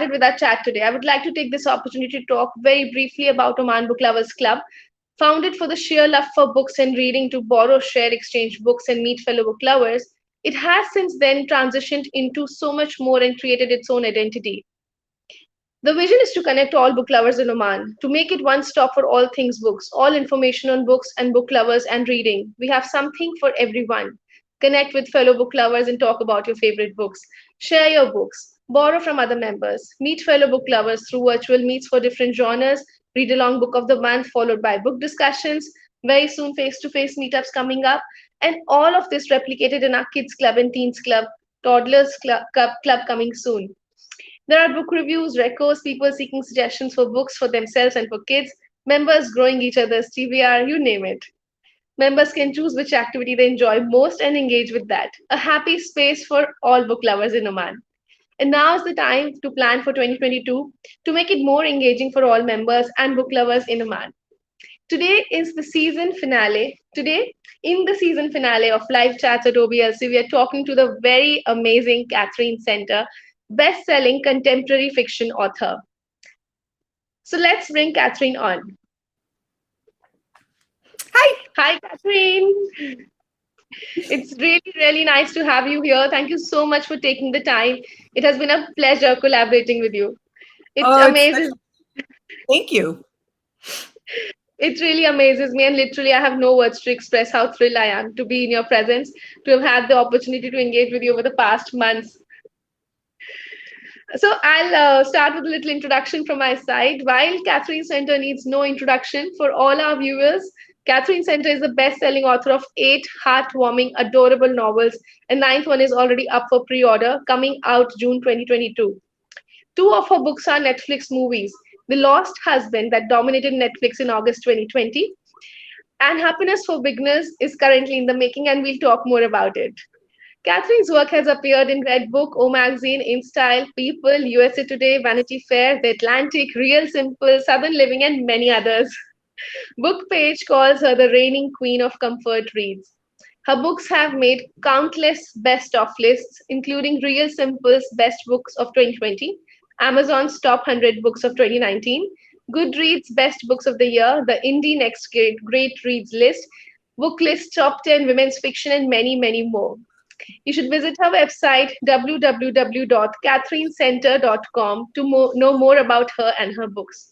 started with our chat today, I would like to take this opportunity to talk very briefly about Oman Book Lovers Club. Founded for the sheer love for books and reading to borrow, share, exchange books, and meet fellow book lovers, it has since then transitioned into so much more and created its own identity. The vision is to connect all book lovers in Oman, to make it one stop for all things books, all information on books and book lovers and reading. We have something for everyone. Connect with fellow book lovers and talk about your favorite books. Share your books, borrow from other members, meet fellow book lovers through virtual meets for different genres, read along book of the month, followed by book discussions, very soon face to face meetups coming up, and all of this replicated in our kids club and teens club, toddlers club coming soon. There are book reviews, recos, people seeking suggestions for books for themselves and for kids, members growing each other's TBR, you name it. Members can choose which activity they enjoy most and engage with that. A happy space for all book lovers in Oman. And now is the time to plan for 2022 to make it more engaging for all members and book lovers in Oman. Today is the season finale. Today, in the season finale of Live Chats at OBLC, we are talking to the very amazing Katherine Center, best-selling contemporary fiction author. So let's bring Katherine on. Hi, Katherine. It's really, really nice to have you here. Thank you so much for taking the time. It has been a pleasure collaborating with you. It's amazing. Thank you. It really amazes me, and literally I have no words to express how thrilled I am to be in your presence, to have had the opportunity to engage with you over the past months. So I'll start with a little introduction from my side. While Katherine Center needs no introduction for all our viewers, Katherine Center is the best-selling author of 8 heartwarming, adorable novels, and 9th one is already up for pre-order, coming out June 2022. 2 of her books are Netflix movies. The Lost Husband, that dominated Netflix in August 2020, and Happiness for Beginners is currently in the making, and we'll talk more about it. Katherine's work has appeared in Red Book, O Magazine, InStyle, People, USA Today, Vanity Fair, The Atlantic, Real Simple, Southern Living, and many others. Book Page calls her the reigning queen of comfort reads. Her books have made countless best-of lists, including Real Simple's Best Books of 2020, Amazon's Top 100 Books of 2019, Goodreads Best Books of the Year, the Indie Next Great Reads list, Book List Top 10 Women's Fiction, and many, many more. You should visit her website, www.katherinecenter.com, to know more about her and her books.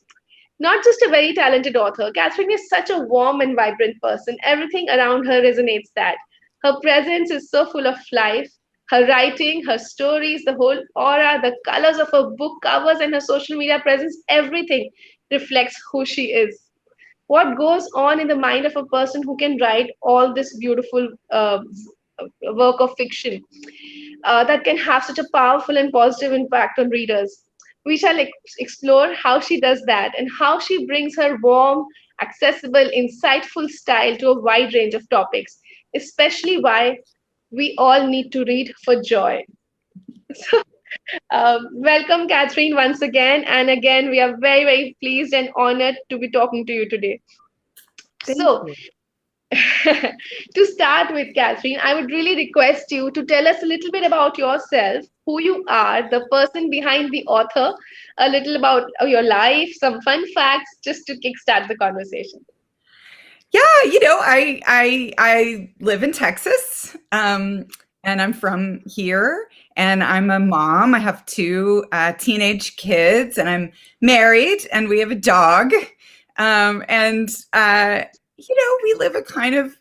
Not just a very talented author, Katherine is such a warm and vibrant person. Everything around her resonates that. Her presence is so full of life. Her writing, her stories, the whole aura, the colors of her book covers, and her social media presence, everything reflects who she is. What goes on in the mind of a person who can write all this beautiful work of fiction that can have such a powerful and positive impact on readers? We shall explore how she does that and how she brings her warm, accessible, insightful style to a wide range of topics, especially why we all need to read for joy. So, welcome, Katherine, once again. And again, we are very, very pleased and honored to be talking to you today. Thank you. To start with, Katherine, I would really request you to tell us a little bit about yourself, who you are, the person behind the author, a little about your life, some fun facts, just to kickstart the conversation. Yeah, I live in Texas, and I'm from here, and I'm a mom. I have 2 teenage kids, and I'm married, and we have a dog, we live a kind of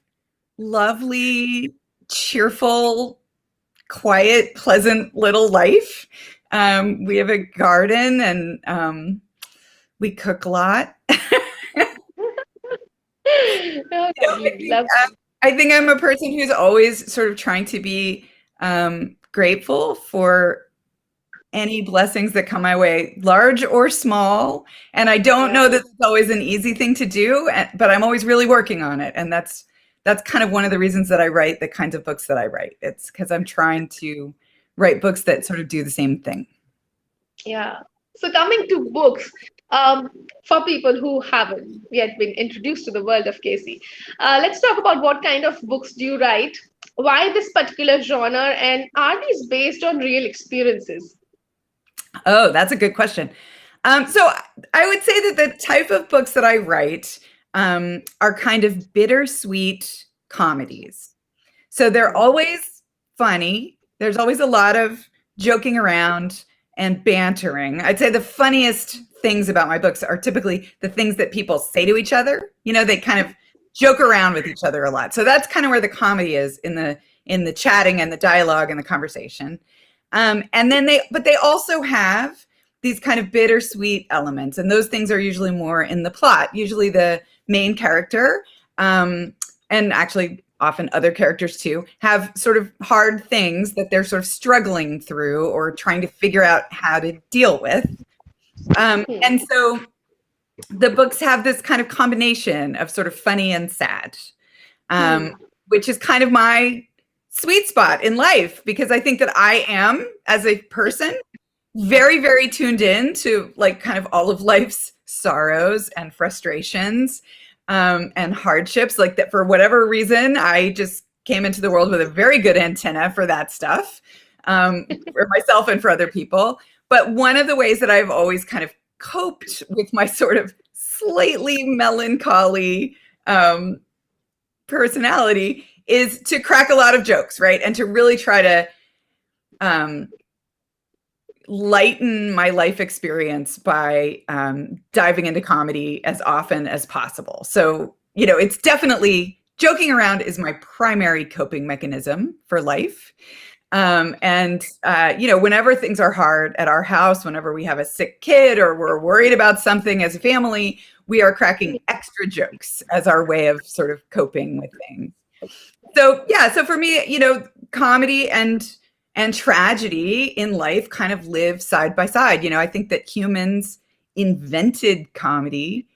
lovely, cheerful, quiet, pleasant little life. We have a garden, and we cook a lot. I think I'm a person who's always sort of trying to be grateful for any blessings that come my way, large or small. And I don't know that it's always an easy thing to do, but I'm always really working on it. And that's kind of one of the reasons that I write the kinds of books that I write. It's because I'm trying to write books that sort of do the same thing. Yeah. So coming to books, for people who haven't yet been introduced to the world of Casey, let's talk about what kind of books do you write? Why this particular genre? And are these based on real experiences? Oh, that's a good question. So I would say that the type of books that I write are kind of bittersweet comedies. So they're always funny. There's always a lot of joking around and bantering. I'd say the funniest things about my books are typically the things that people say to each other. You know, they kind of joke around with each other a lot. So that's kind of where the comedy is in the chatting and the dialogue and the conversation. And then they also have these kind of bittersweet elements, and those things are usually more in the plot. Usually the main character, and actually often other characters too, have sort of hard things that they're sort of struggling through or trying to figure out how to deal with. And so the books have this kind of combination of sort of funny and sad, which is kind of my sweet spot in life, because I think that I am, as a person, very, very tuned in to like kind of all of life's sorrows and frustrations and hardships. Like that, for whatever reason, I just came into the world with a very good antenna for that stuff, for myself and for other people. But one of the ways that I've always kind of coped with my sort of slightly melancholy personality is to crack a lot of jokes, right? And to really try to lighten my life experience by diving into comedy as often as possible. So, you know, it's definitely, joking around is my primary coping mechanism for life. You know, whenever things are hard at our house, whenever we have a sick kid or we're worried about something as a family, we are cracking extra jokes as our way of sort of coping with things. So, yeah, so for me, you know, comedy and tragedy in life kind of live side by side. You know, I think that humans invented comedy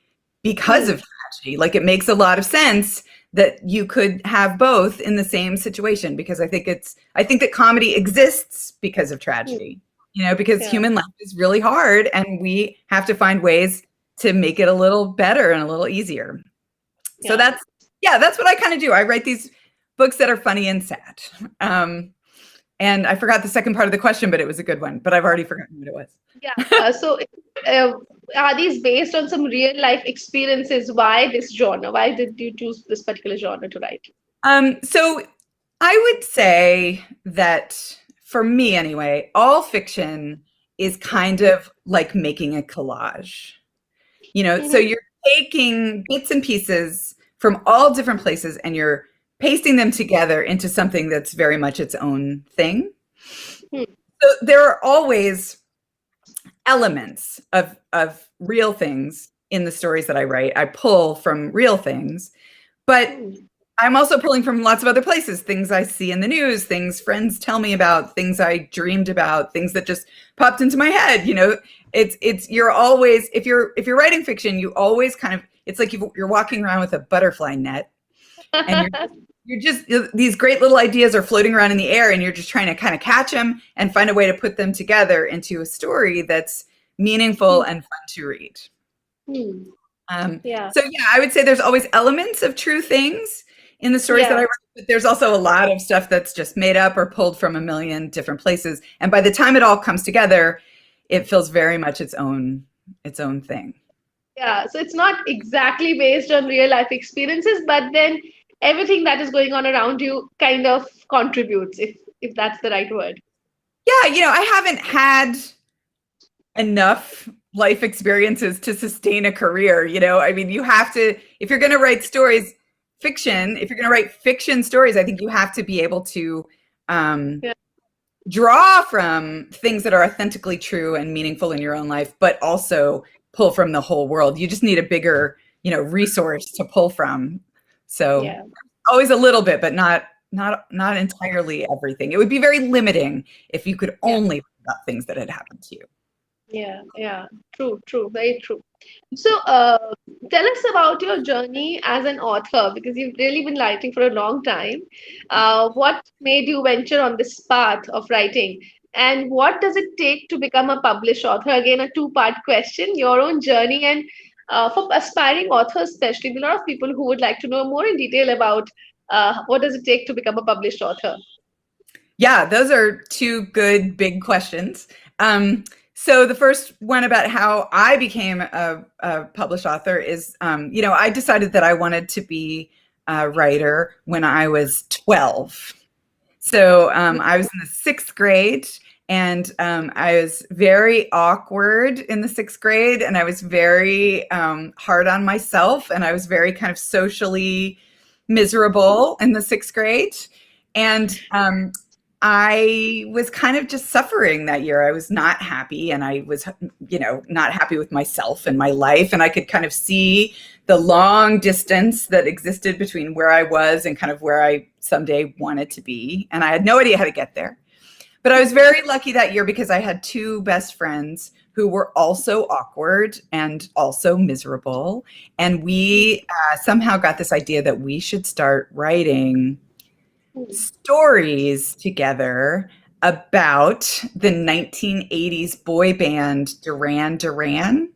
because of tragedy. Like, it makes a lot of sense that you could have both in the same situation, because I think that comedy exists because of tragedy, you know, because human life is really hard and we have to find ways to make it a little better and a little easier. So that's what I kind of do. I write these books that are funny and sad. And I forgot the second part of the question, but it was a good one, but I've already forgotten what it was. Yeah. So are these based on some real life experiences? Why this genre? Why did you choose this particular genre to write? So I would say that for me anyway, all fiction is kind of like making a collage. You know, so you're taking bits and pieces from all different places and you're pasting them together into something that's very much its own thing. So there are always elements of real things in the stories that I write. I pull from real things, but I'm also pulling from lots of other places, things I see in the news, things friends tell me about, things I dreamed about, things that just popped into my head. You know, you're always, if you're writing fiction, you always kind of, it's like you're walking around with a butterfly net and these great little ideas are floating around in the air and you're just trying to kind of catch them and find a way to put them together into a story that's meaningful and fun to read. So yeah, I would say there's always elements of true things in the stories that I write, but there's also a lot of stuff that's just made up or pulled from a million different places. And by the time it all comes together, it feels very much its own thing. Yeah, so it's not exactly based on real life experiences, but then everything that is going on around you kind of contributes, if that's the right word. Yeah, you know, I haven't had enough life experiences to sustain a career. You know, I mean, you have to, if you're going to write stories, fiction, if you're going to write fiction stories, I think you have to be able to draw from things that are authentically true and meaningful in your own life, but also pull from the whole world. You just need a bigger, you know, resource to pull from. So always a little bit, but not entirely everything. It would be very limiting if you could only write about things that had happened to you. Yeah, true, very true. So tell us about your journey as an author, because you've really been writing for a long time. What made you venture on this path of writing? And what does it take to become a published author? Again, a two-part question, your own journey, and for aspiring authors, especially, a lot of people who would like to know more in detail about what does it take to become a published author? Yeah, those are two good big questions. So the first one about how I became a published author is, I decided that I wanted to be a writer when I was 12. So I was in the 6th grade, and I was very awkward in the 6th grade, and I was very hard on myself, and I was very kind of socially miserable in the 6th grade. And I was kind of just suffering that year. I was not happy, and I was, not happy with myself and my life. And I could kind of see the long distance that existed between where I was and kind of where I someday wanted to be. And I had no idea how to get there. But I was very lucky that year because I had 2 best friends who were also awkward and also miserable. And we somehow got this idea that we should start writing stories together about the 1980s boy band Duran Duran.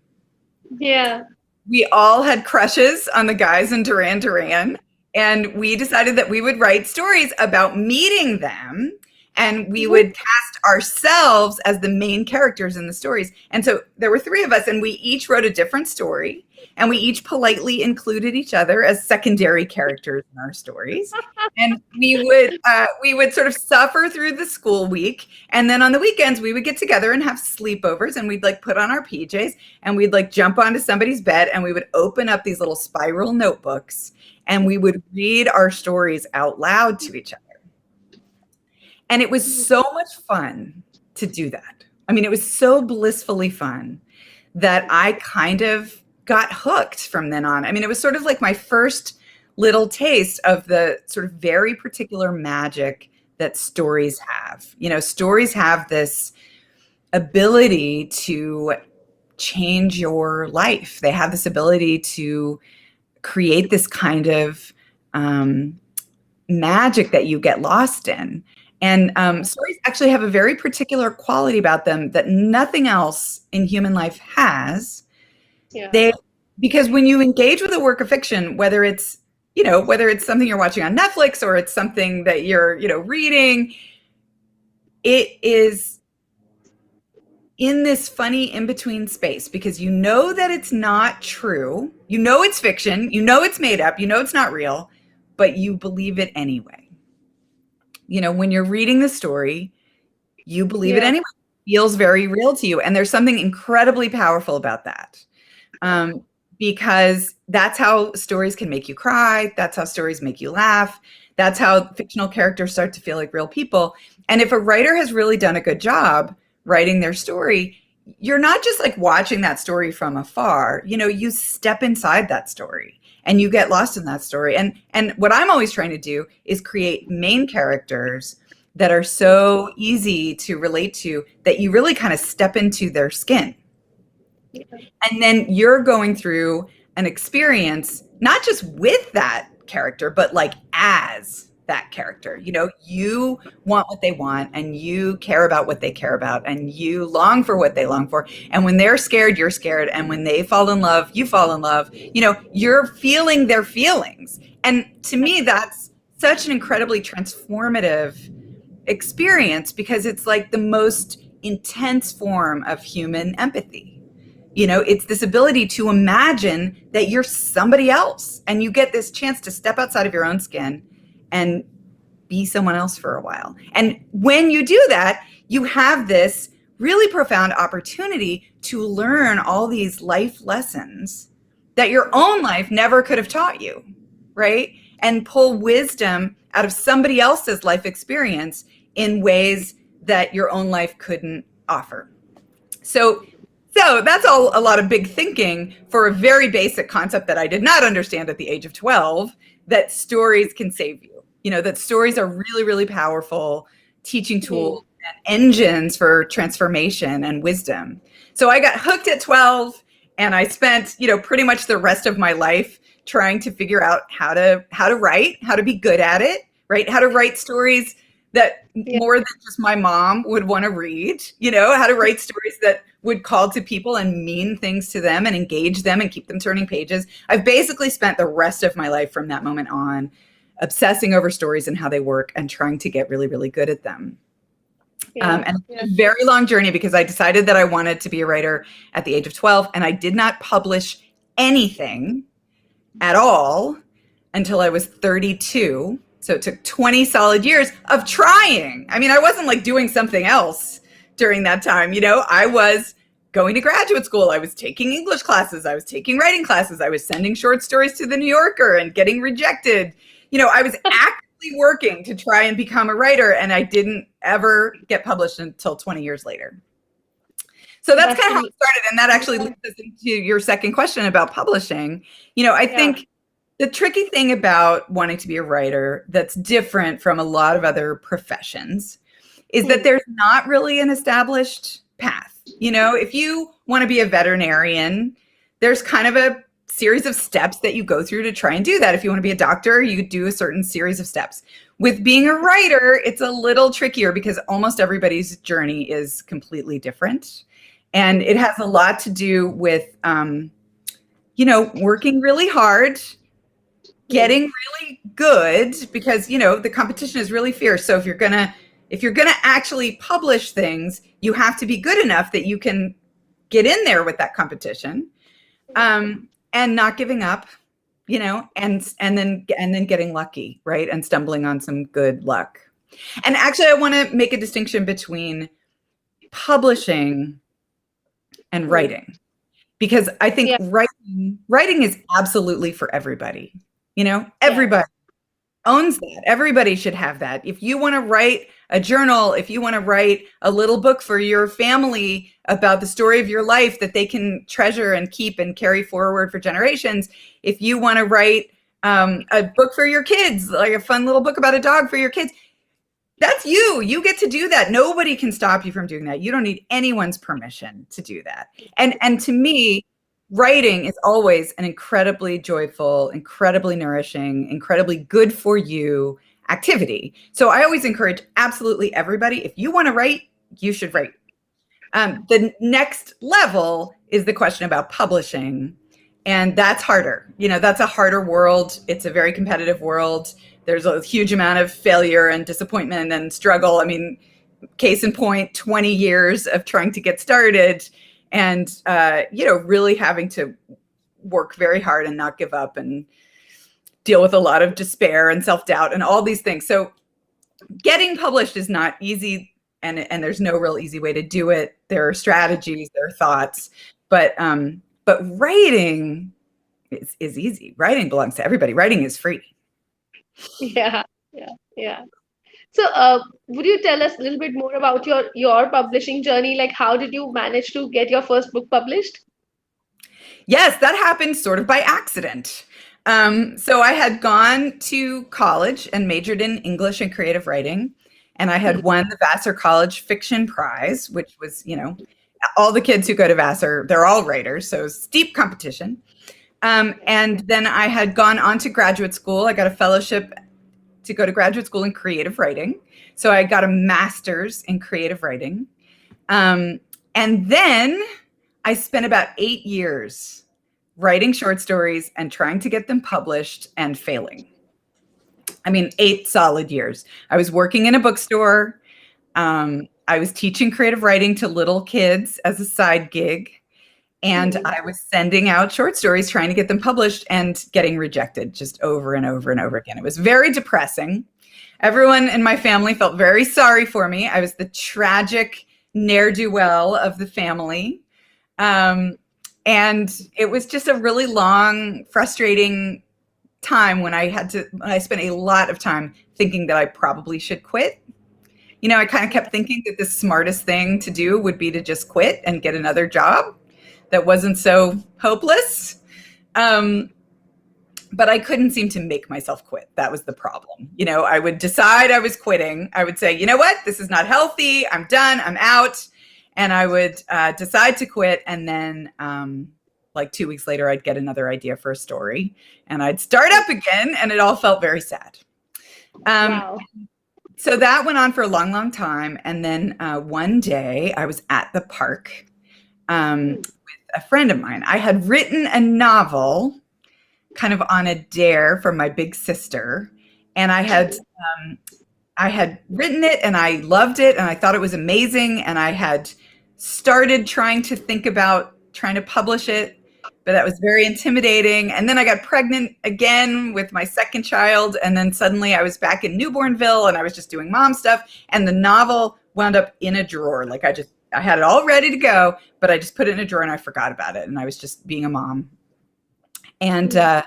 Yeah. We all had crushes on the guys in Duran Duran, and we decided that we would write stories about meeting them, and we would cast ourselves as the main characters in the stories. And so there were 3 of us, and we each wrote a different story, and we each politely included each other as secondary characters in our stories. And we would sort of suffer through the school week, and then on the weekends we would get together and have sleepovers, and we'd like put on our PJs, and we'd like jump onto somebody's bed, and we would open up these little spiral notebooks, and we would read our stories out loud to each other. And it was so much fun to do that. I mean, it was so blissfully fun that I kind of got hooked from then on. I mean, it was sort of like my first little taste of the sort of very particular magic that stories have. Stories have this ability to change your life. They have this ability to create this kind of magic that you get lost in. And stories actually have a very particular quality about them that nothing else in human life has. Yeah. Because when you engage with a work of fiction, whether it's something you're watching on Netflix or it's something that you're, reading, it is in this funny in-between space because you know that it's not true. You know it's fiction. You know it's made up. You know it's not real, but you believe it anyway. When you're reading the story, you believe it anyway. It feels very real to you. And there's something incredibly powerful about that. Because that's how stories can make you cry. That's how stories make you laugh. That's how fictional characters start to feel like real people. And if a writer has really done a good job writing their story, you're not just like watching that story from afar. You step inside that story and you get lost in that story. And what I'm always trying to do is create main characters that are so easy to relate to that you really kind of step into their skin. Yeah. And then you're going through an experience, not just with that character, but like as that character. You want what they want and you care about what they care about and you long for what they long for. And when they're scared, you're scared. And when they fall in love, you fall in love. You're feeling their feelings. And to me, that's such an incredibly transformative experience because it's like the most intense form of human empathy. It's this ability to imagine that you're somebody else and you get this chance to step outside of your own skin and be someone else for a while. And when you do that, you have this really profound opportunity to learn all these life lessons that your own life never could have taught you, right? And pull wisdom out of somebody else's life experience in ways that your own life couldn't offer. So that's all a lot of big thinking for a very basic concept that I did not understand at the age of 12, that stories can save you. That stories are really, really powerful teaching tools and engines for transformation and wisdom. So I got hooked at 12 and I spent, pretty much the rest of my life trying to figure out how to write, how to be good at it, right? How to write stories that more than just my mom would want to read, how to write stories that would call to people and mean things to them and engage them and keep them turning pages. I've basically spent the rest of my life from that moment on obsessing over stories and how they work and trying to get really, really good at them. And it's a very long journey because I decided that I wanted to be a writer at the age of 12, and I did not publish anything at all until I was 32. So it took 20 solid years of trying. I mean, I wasn't like doing something else during that time. You know, I was going to graduate school. I was taking English classes. I was taking writing classes. I was sending short stories to the New Yorker and getting rejected. You know, I was actively working to try and become a writer, and I didn't ever get published until 20 years later. So that's kind of how it started. And that actually leads us into your second question about publishing. You know, I think the tricky thing about wanting to be a writer that's different from a lot of other professions is that there's not really an established path. You know, if you want to be a veterinarian, there's kind of a series of steps that you go through to try and do that. If you want to be a doctor, you do a certain series of steps. With being a writer, it's a little trickier because almost everybody's journey is completely different. And it has a lot to do with, you know, working really hard, getting really good, because, you know, the competition is really fierce. So if you're gonna actually publish things, you have to be good enough that you can get in there with that competition, and not giving up, you know, and then getting lucky, right, and stumbling on some good luck. And actually, I want to make a distinction between publishing and writing, because I think writing is absolutely for everybody. You know, everybody owns that. Everybody should have that. If you want to write a journal, if you want to write a little book for your family about the story of your life that they can treasure and keep and carry forward for generations, if you want to write a book for your kids, like a fun little book about a dog for your kids, that's you. You get to do that. Nobody can stop you from doing that. You don't need anyone's permission to do that. And to me, writing is always an incredibly joyful, incredibly nourishing, incredibly good for you activity. So I always encourage absolutely everybody, if you want to write, you should write. The next level is the question about publishing. And that's harder. You know, that's a harder world. It's a very competitive world. There's a huge amount of failure and disappointment and struggle. I mean, case in point, 20 years of trying to get started and, you know, really having to work very hard and not give up and deal with a lot of despair and self-doubt and all these things. So getting published is not easy, and there's no real easy way to do it. There are strategies, there are thoughts, but writing is easy. Writing belongs to everybody. Writing is free. Yeah. So would you tell us a little bit more about your publishing journey? Like, how did you manage to get your first book published? Yes, that happened sort of by accident. So I had gone to college and majored in English and creative writing, and I had won the Vassar College Fiction Prize, which was, you know, all the kids who go to Vassar, they're all writers, so steep competition. And then I had gone on to graduate school. I got a fellowship to go to graduate school in creative writing. So I got a master's in creative writing. And then I spent about 8 years writing short stories and trying to get them published and failing. I mean, 8 solid years. I was working in a bookstore. I was teaching creative writing to little kids as a side gig. And I was sending out short stories, trying to get them published and getting rejected just over and over and over again. It was very depressing. Everyone in my family felt very sorry for me. I was the tragic ne'er-do-well of the family. And it was just a really long, frustrating time when I spent a lot of time thinking that I probably should quit. You know, I kind of kept thinking that the smartest thing to do would be to just quit and get another job that wasn't so hopeless. But I couldn't seem to make myself quit. That was the problem. You know, I would decide I was quitting. I would say, you know what, this is not healthy. I'm done. I'm out. And I would decide to quit. And then like 2 weeks later, I'd get another idea for a story and I'd start up again. And it all felt very sad. Wow. So that went on for a long, long time. And then one day I was at the park with a friend of mine. I had written a novel kind of on a dare from my big sister. And I had I had written it and I loved it and I thought it was amazing. And I had started trying to think about trying to publish it, but that was very intimidating. And then I got pregnant again with my second child. And then suddenly I was back in Newbornville and I was just doing mom stuff. And the novel wound up in a drawer. Like I had it all ready to go, but I just put it in a drawer and I forgot about it. And I was just being a mom. And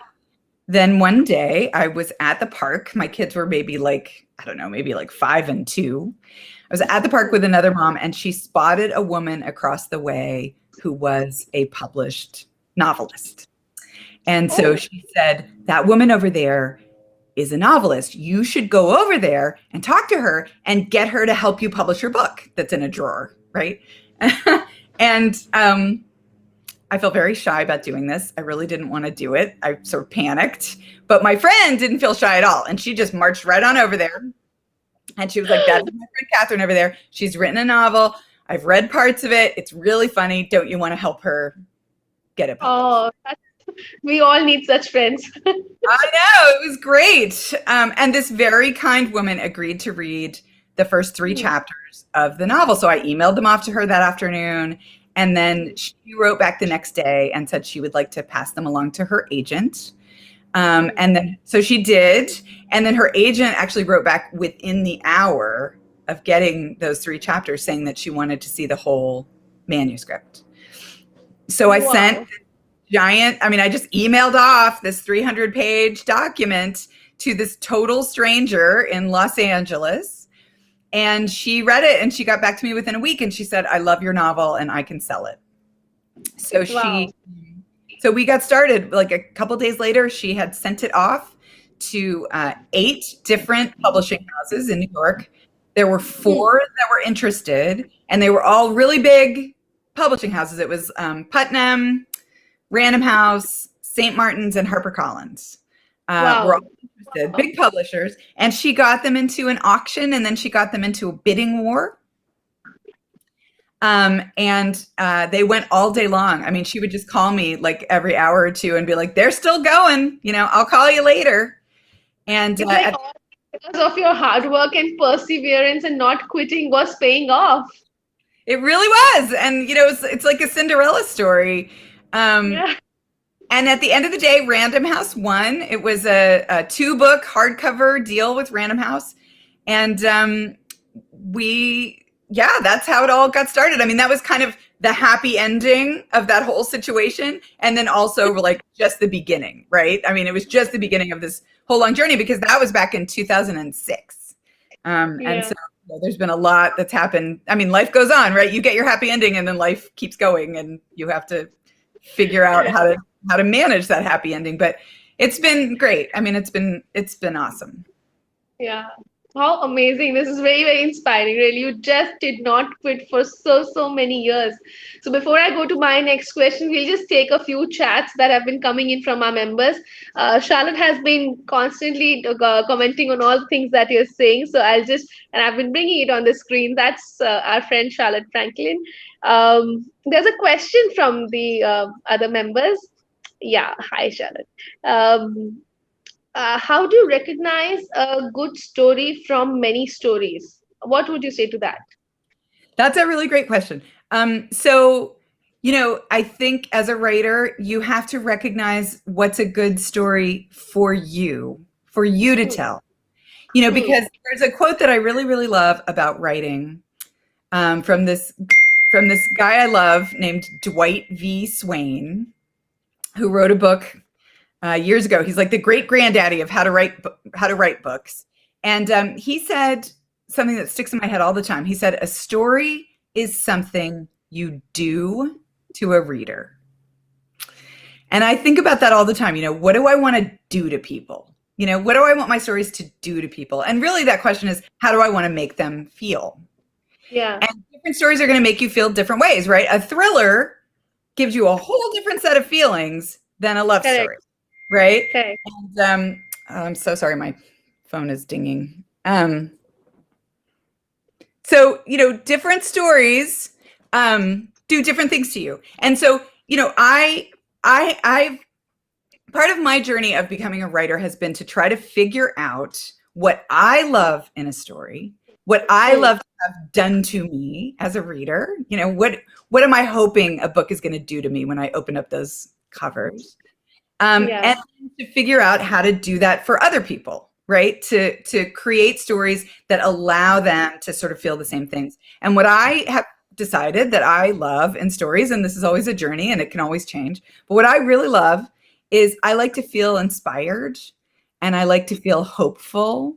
then one day I was at the park. My kids were maybe like, I don't know, maybe like 5 and 2. I was at the park with another mom and she spotted a woman across the way who was a published novelist. And so she said, that woman over there is a novelist. You should go over there and talk to her and get her to help you publish your book that's in a drawer, right? And I felt very shy about doing this. I really didn't want to do it. I sort of panicked, but my friend didn't feel shy at all. And she just marched right on over there. And she was like, that's my friend Katherine over there. She's written a novel. I've read parts of it. It's really funny. Don't you want to help her get it published? Oh, we all need such friends. I know. It was great. And this very kind woman agreed to read the first 3 chapters of the novel. So I emailed them off to her that afternoon. And then she wrote back the next day and said she would like to pass them along to her agent. And then, so she did. And then her agent actually wrote back within the hour of getting those 3 chapters saying that she wanted to see the whole manuscript. So I sent I just emailed off this 300-page document to this total stranger in Los Angeles. And she read it and she got back to me within a week and she said, I love your novel and I can sell it. So so we got started. Like a couple days later, she had sent it off to 8 different publishing houses in New York. There were 4 that were interested and they were all really big publishing houses. It was Putnam, Random House, St. Martin's, and HarperCollins. Were all interested, big publishers. And she got them into an auction and then she got them into a bidding war. And they went all day long. I mean, she would just call me like every hour or 2 and be like, they're still going, I'll call you later. And because of your hard work and perseverance and not quitting was paying off. It really was. And, it's like a Cinderella story. And at the end of the day, Random House won. It was a 2-book hardcover deal with Random House. And that's how it all got started. I mean, that was kind of the happy ending of that whole situation. And then also like just the beginning, right? I mean, it was just the beginning of this whole long journey because that was back in 2006. And so there's been a lot that's happened. I mean, life goes on, right? You get your happy ending and then life keeps going and you have to figure out how to manage that happy ending. But it's been great. I mean, it's been awesome. Yeah. How amazing. This is very, very inspiring. Really, you just did not quit for so many years. So before I go to my next question, we'll just take a few chats that have been coming in from our members. Charlotte has been constantly commenting on all the things that you're saying. So I've been bringing it on the screen. That's our friend Charlotte Franklin. There's a question from the other members. Yeah. Hi, Charlotte. How do you recognize a good story from many stories? What would you say to that? That's a really great question. So, I think as a writer, you have to recognize what's a good story for you to tell. Because there's a quote that I really, really love about writing from this guy I love named Dwight V. Swain, who wrote a book years ago. He's like the great granddaddy of how to write books. And he said something that sticks in my head all the time. He said, a story is something you do to a reader. And I think about that all the time. What do I want to do to people? What do I want my stories to do to people? And really that question is, how do I want to make them feel? Yeah. And different stories are going to make you feel different ways, right? A thriller gives you a whole different set of feelings than a love story. Right? Okay. And I'm so sorry, my phone is dinging. So, different stories do different things to you. And so, I've part of my journey of becoming a writer has been to try to figure out what I love in a story, what I love to have done to me as a reader. You know, what am I hoping a book is going to do to me when I open up those covers? And to figure out how to do that for other people, right? To create stories that allow them to sort of feel the same things. And what I have decided that I love in stories, and this is always a journey and it can always change, but what I really love is I like to feel inspired, and I like to feel hopeful,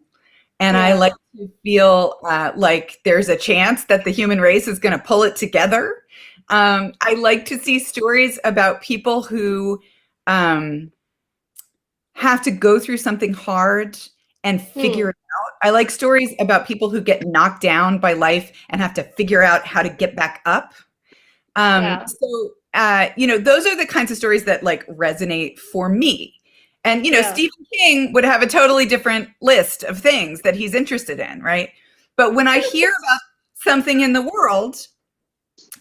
and I like to feel like there's a chance that the human race is going to pull it together. I like to see stories about people who have to go through something hard and figure it out. I like stories about people who get knocked down by life and have to figure out how to get back up. So, you know, those are the kinds of stories that like resonate for me. And, you know, Stephen King would have a totally different list of things that he's interested in, right? But when I hear about something in the world,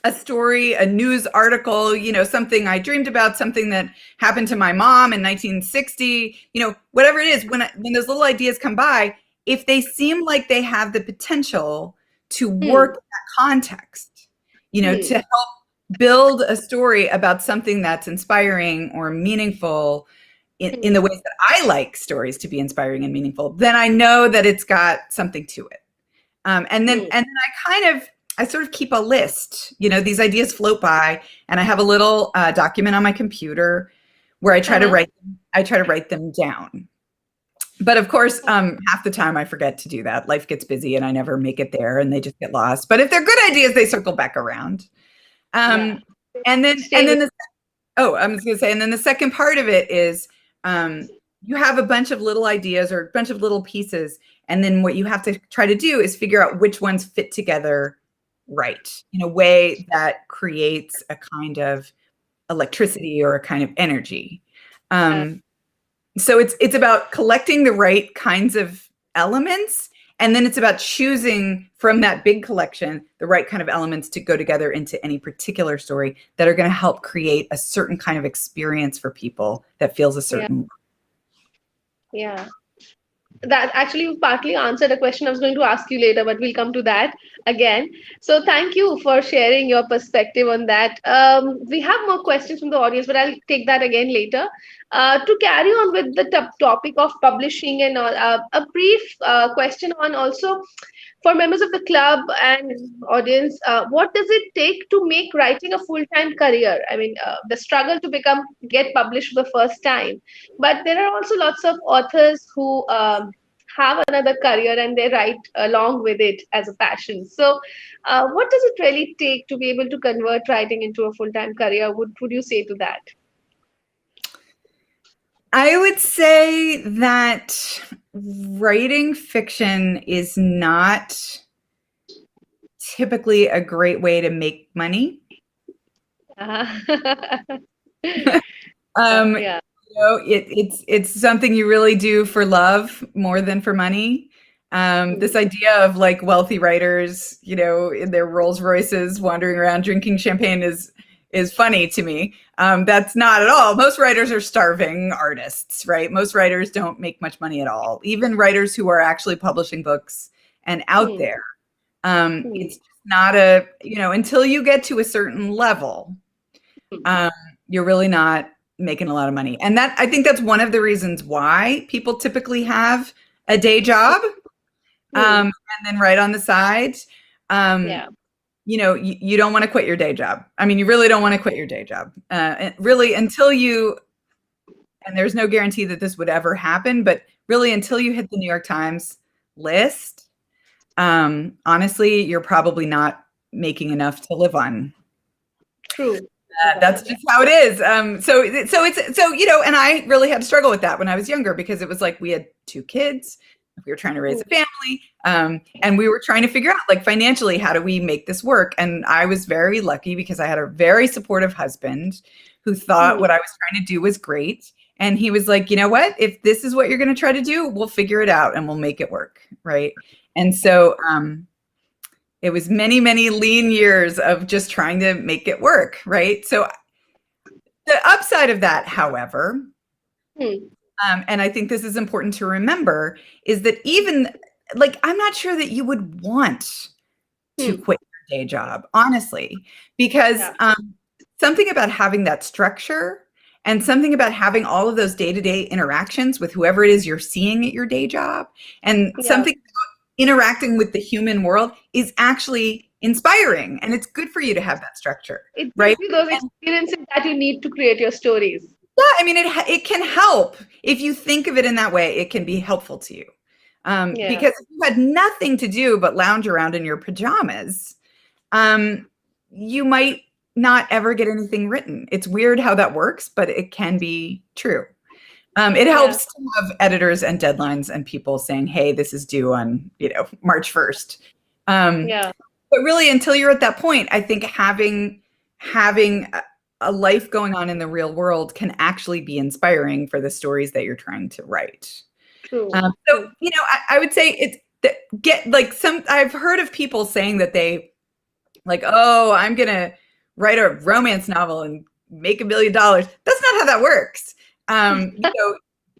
a story, a news article, you know, something I dreamed about, something that happened to my mom in 1960, you know, whatever it is, when those little ideas come by, if they seem like they have the potential to work in that context, you know, to help build a story about something that's inspiring or meaningful in the ways that I like stories to be inspiring and meaningful, then I know that it's got something to it. And then I sort of keep a list. You know, these ideas float by, and I have a little document on my computer where I try to write them down. But of course, half the time I forget to do that. Life gets busy and I never make it there, and they just get lost. But if they're good ideas, they circle back around. And then the second part of it is you have a bunch of little ideas or a bunch of little pieces, and then what you have to try to do is figure out which ones fit together right in a way that creates a kind of electricity or a kind of energy. So it's about collecting the right kinds of elements, and then it's about choosing from that big collection the right kind of elements to go together into any particular story that are going to help create a certain kind of experience for people that feels a certain way. Yeah. That actually partly answered a question I was going to ask you later, but we'll come to that again. So thank you for sharing your perspective on that. We have more questions from the audience, but I'll take that again later. To carry on with the topic of publishing and a brief question on also for members of the club and audience, what does it take to make writing a full-time career? I mean, the struggle to get published for the first time, but there are also lots of authors who have another career and they write along with it as a passion. So what does it really take to be able to convert writing into a full-time career? Would you say to that? I would say that writing fiction is not typically a great way to make money. You know, it's something you really do for love more than for money. This idea of like wealthy writers, you know, in their Rolls Royces wandering around drinking champagne is funny to me. That's not at all. Most writers are starving artists, right? Most writers don't make much money at all. Even writers who are actually publishing books and out there. It's not you know, until you get to a certain level, you're really not making a lot of money. And I think that's one of the reasons why people typically have a day job and then write on the side. You know, you don't want to quit your day job. I mean, you really don't want to quit your day job. Really, and there's no guarantee that this would ever happen, but really until you hit the New York Times list, honestly, you're probably not making enough to live on. True. That's just how it is. So you know, and I really had to struggle with that when I was younger, because it was like we had 2 kids, we were trying to raise a family, and we were trying to figure out, like, financially, how do we make this work? And I was very lucky because I had a very supportive husband who thought what I was trying to do was great. And he was like, you know what, if this is what you're going to try to do, we'll figure it out and we'll make it work. Right. And so, it was many, many lean years of just trying to make it work, right? So the upside of that, however, and I think this is important to remember, is that even like, I'm not sure that you would want to quit your day job, honestly, because something about having that structure and something about having all of those day-to-day interactions with whoever it is you're seeing at your day job, and something about interacting with the human world is actually inspiring, and it's good for you to have that structure, right? Gives you those experiences that you need to create your stories. Yeah, I mean, it can help. If you think of it in that way, it can be helpful to you. Because if you had nothing to do but lounge around in your pajamas, you might not ever get anything written. It's weird how that works, but it can be true. It helps to have editors and deadlines and people saying, hey, this is due on, March 1st. But really, until you're at that point, I think having a life going on in the real world can actually be inspiring for the stories that you're trying to write. True. So, I would say I've heard of people saying that they oh, I'm going to write a romance novel and make $1 million. That's not how that works.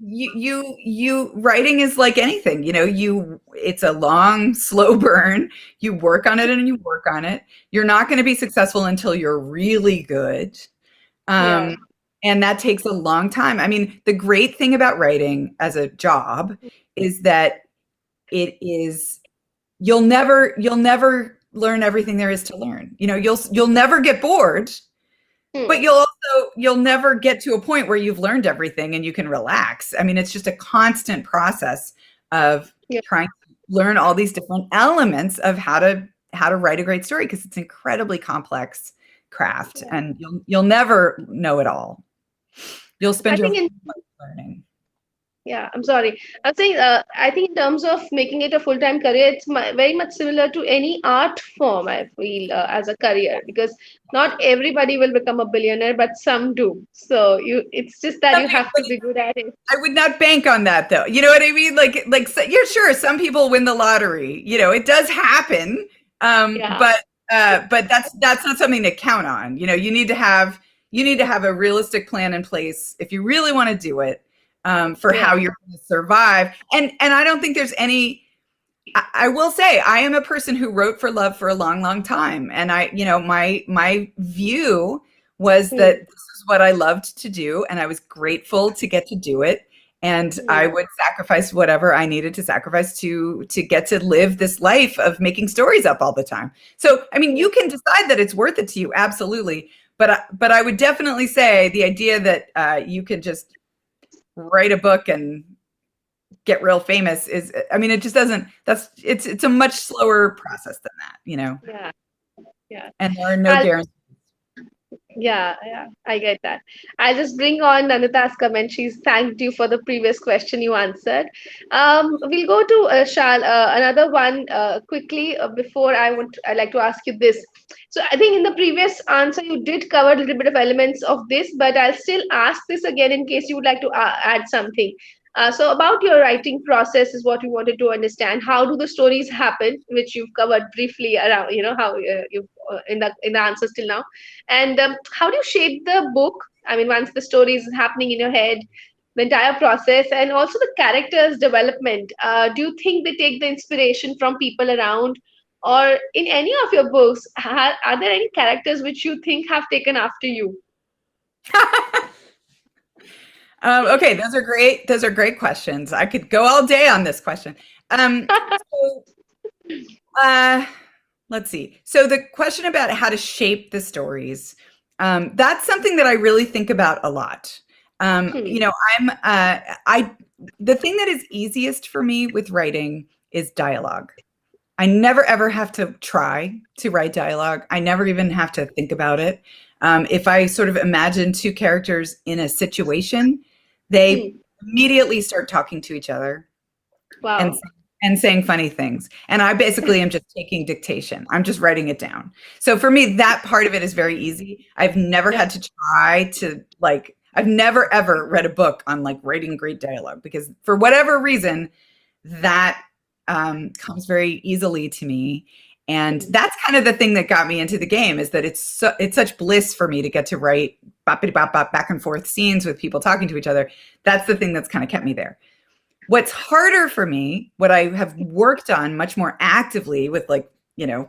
You writing is like anything, it's a long, slow burn. You work on it and you work on it. You're not going to be successful until you're really good. And that takes a long time. I mean, the great thing about writing as a job is that you'll never learn everything there is to learn. You'll never get bored, but you'll never get to a point where you've learned everything and you can relax. I mean, it's just a constant process of trying to learn all these different elements of how to write a great story, because it's incredibly complex craft, and you'll never know it all. You'll spend your whole life learning. Yeah, I'm sorry. I'm saying, I think in terms of making it a full-time career, it's very much similar to any art form, I feel, as a career, because not everybody will become a billionaire, but some do. So it's just that you have to be good at it. I would not bank on that, though. You know what I mean? You're sure some people win the lottery. It does happen. But that's not something to count on. You need to have a realistic plan in place if you really want to do it. For how you're going to survive. And I don't think there's I will say I am a person who wrote for love for a long, long time. And my view was that this is what I loved to do. And I was grateful to get to do it. And I would sacrifice whatever I needed to sacrifice to get to live this life of making stories up all the time. So, I mean, you can decide that it's worth it to you. Absolutely. But I would definitely say the idea that you can just write a book and get real famous is, I mean, it just doesn't, it's a much slower process than that, Yeah. And there are no guarantees. Yeah, I get that. I'll just bring on Nanita's comment. She's thanked you for the previous question you answered. We'll go to Shal, another one quickly before I'd like to ask you this. So I think in the previous answer, you did cover a little bit of elements of this, but I'll still ask this again in case you would like to add something. So about your writing process is what we wanted to understand. How do the stories happen, which you've covered briefly around, how you've in the answers till now, and how do you shape the book? I mean, once the story is happening in your head, the entire process, and also the characters' development. Do you think they take the inspiration from people around, or in any of your books, are there any characters which you think have taken after you? Okay, those are great questions. I could go all day on this question. Let's see. So the question about how to shape the stories, that's something that I really think about a lot. The thing that is easiest for me with writing is dialogue. I never ever have to try to write dialogue. I never even have to think about it. If I sort of imagine two characters in a situation, they immediately start talking to each other. Wow. And saying funny things. And I basically am just taking dictation. I'm just writing it down. So for me, that part of it is very easy. I've never had to try to I've never ever read a book on writing great dialogue, because for whatever reason, that comes very easily to me. And that's kind of the thing that got me into the game, is that it's such bliss for me to get to write back and forth scenes with people talking to each other. That's the thing that's kind of kept me there. What's harder for me, what I have worked on much more actively with, like, you know,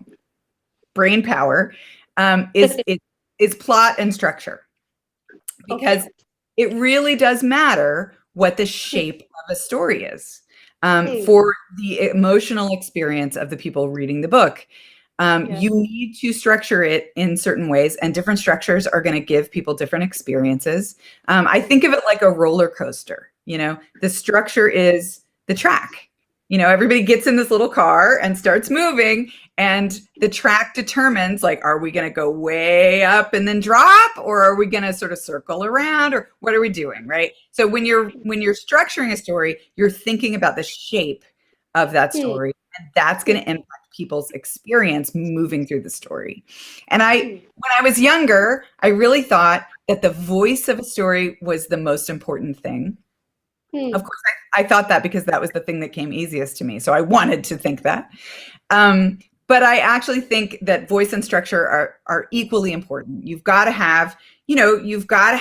brain power, is plot and structure. Because it really does matter what the shape of a story is. For the emotional experience of the people reading the book. You need to structure it in certain ways, and different structures are going to give people different experiences. I think of it like a roller coaster. You know, the structure is the track. You know, everybody gets in this little car and starts moving, and the track determines, like, are we going to go way up and then drop, or are we going to sort of circle around, or what are we doing, right? So when you're structuring a story, you're thinking about the shape of that story, and that's going to impact people's experience moving through the story. And when I was younger, I really thought that the voice of a story was the most important thing. Of course, I thought that because that was the thing that came easiest to me. So I wanted to think that. But I actually think that voice and structure are equally important. You've got to have, you've got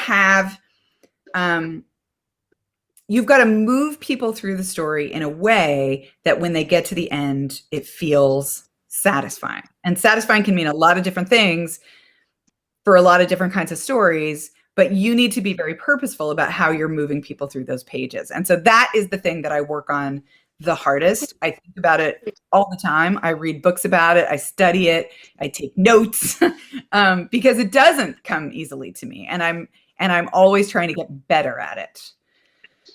to move people through the story in a way that when they get to the end, it feels satisfying. And satisfying can mean a lot of different things for a lot of different kinds of stories. But you need to be very purposeful about how you're moving people through those pages. And so that is the thing that I work on the hardest. I think about it all the time. I read books about it. I study it. I take notes because it doesn't come easily to me. And I'm always trying to get better at it.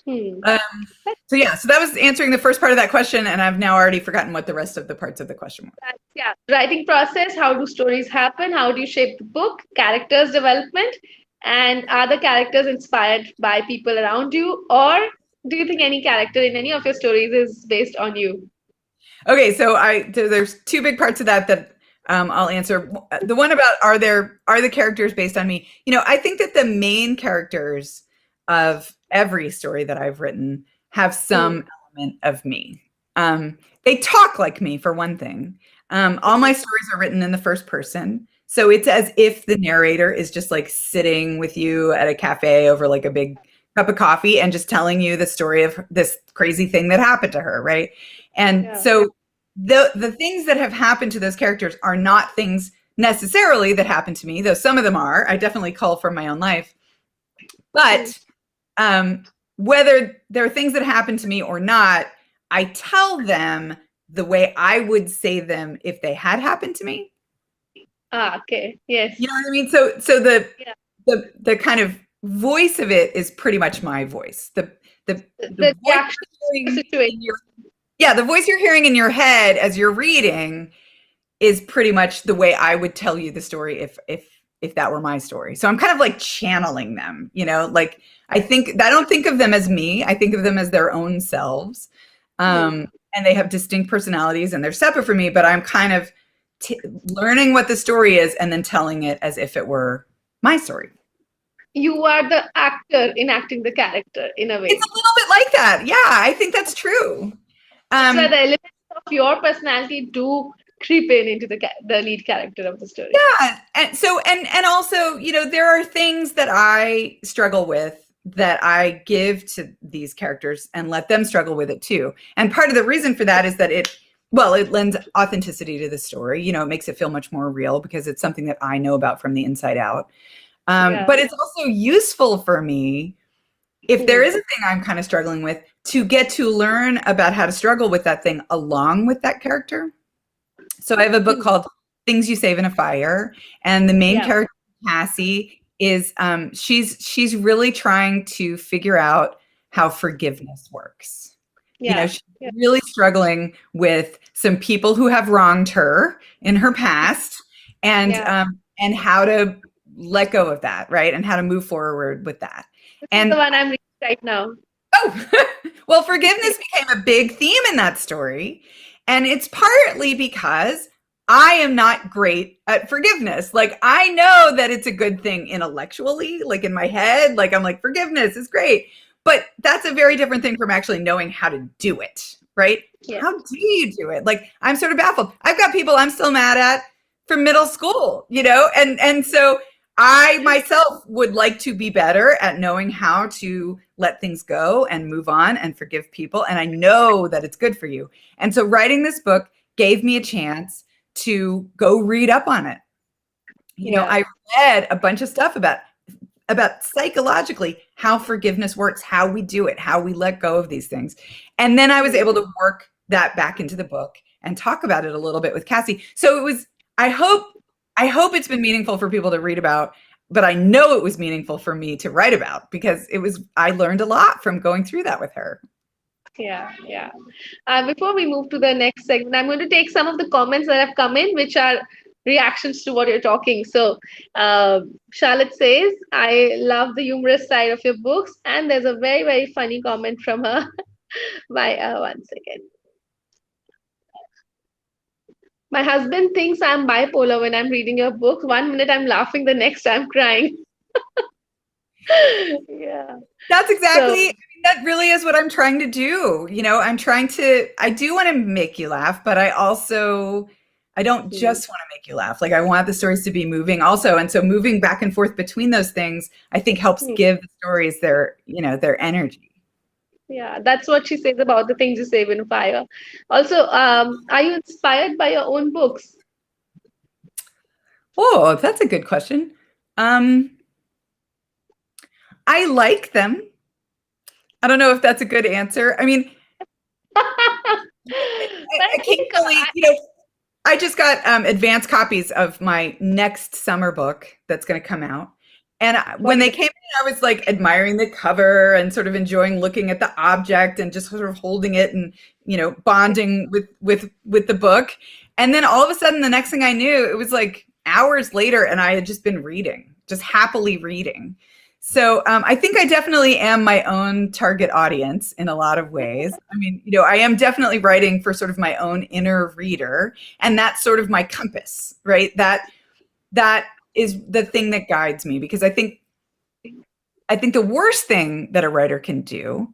So that was answering the first part of that question. And I've now already forgotten what the rest of the parts of the question were. Writing process. How do stories happen? How do you shape the book? Characters development. And are the characters inspired by people around you, or do you think any character in any of your stories is based on you? Okay, so there's two big parts of that I'll answer. The one about are the characters based on me? I think that the main characters of every story that I've written have some element of me. They talk like me, for one thing. All my stories are written in the first person. So it's as if the narrator is just like sitting with you at a cafe over like a big cup of coffee and just telling you the story of this crazy thing that happened to her, right? And so the things that have happened to those characters are not things necessarily that happened to me, though some of them are. I definitely cull from my own life. But whether they're things that happened to me or not, I tell them the way I would say them if they had happened to me. Okay. Yes. You know what I mean? So the kind of voice of it is pretty much my voice. The voice situation. The voice you're hearing in your head as you're reading is pretty much the way I would tell you the story if that were my story. So I'm kind of like channeling them, like I don't think of them as me. I think of them as their own selves. And they have distinct personalities and they're separate from me, but I'm kind of learning what the story is and then telling it as if it were my story. You are the actor enacting the character in a way. It's a little bit like that. Yeah, I think that's true. So the elements of your personality do creep into the lead character of the story. Yeah, and also, there are things that I struggle with that I give to these characters and let them struggle with it too. And part of the reason for that is that it lends authenticity to the story. It makes it feel much more real because it's something that I know about from the inside out. But it's also useful for me, if there is a thing I'm kind of struggling with, to get to learn about how to struggle with that thing along with that character. So I have a book called Things You Save in a Fire, and the main character, Cassie, is she's really trying to figure out how forgiveness works. She's really struggling with some people who have wronged her in her past, and how to let go of that, right? And how to move forward with that. And the one I'm reading right now. Oh, well, forgiveness became a big theme in that story. And it's partly because I am not great at forgiveness. Like, I know that it's a good thing intellectually, like in my head, like I'm like, forgiveness is great. But that's a very different thing from actually knowing how to do it, right? Yeah. How do you do it? Like, I'm sort of baffled. I've got people I'm still mad at from middle school, and so I myself would like to be better at knowing how to let things go and move on and forgive people. And I know that it's good for you. And so writing this book gave me a chance to go read up on it. I read a bunch of stuff about psychologically how forgiveness works, how we do it, how we let go of these things. And then I was able to work that back into the book and talk about it a little bit with Cassie. So it was, I hope it's been meaningful for people to read about, but I know it was meaningful for me to write about because I learned a lot from going through that with her. Yeah. Before we move to the next segment, I'm going to take some of the comments that have come in, which are reactions to what you're talking. So Charlotte says, I love the humorous side of your books. And there's a very, very funny comment from her by one second. My husband thinks I'm bipolar when I'm reading your books. 1 minute I'm laughing, the next I'm crying. Yeah. That's exactly, that really is what I'm trying to do. I do want to make you laugh, but I don't just want to make you laugh. Like, I want the stories to be moving also. And so moving back and forth between those things, I think helps give the stories their energy. Yeah, that's what she says about the things you save in fire. Also, are you inspired by your own books? Oh, that's a good question. I like them. I don't know if that's a good answer. I mean, occasionally, I just got advanced copies of my next summer book that's going to come out. And when they came in, I was like admiring the cover and sort of enjoying looking at the object and just sort of holding it and, bonding with the book. And then all of a sudden, the next thing I knew, it was like hours later and I had just been reading, just happily reading. So I think I definitely am my own target audience in a lot of ways. I mean, I am definitely writing for sort of my own inner reader, and that's sort of my compass, right? That is the thing that guides me, because I think the worst thing that a writer can do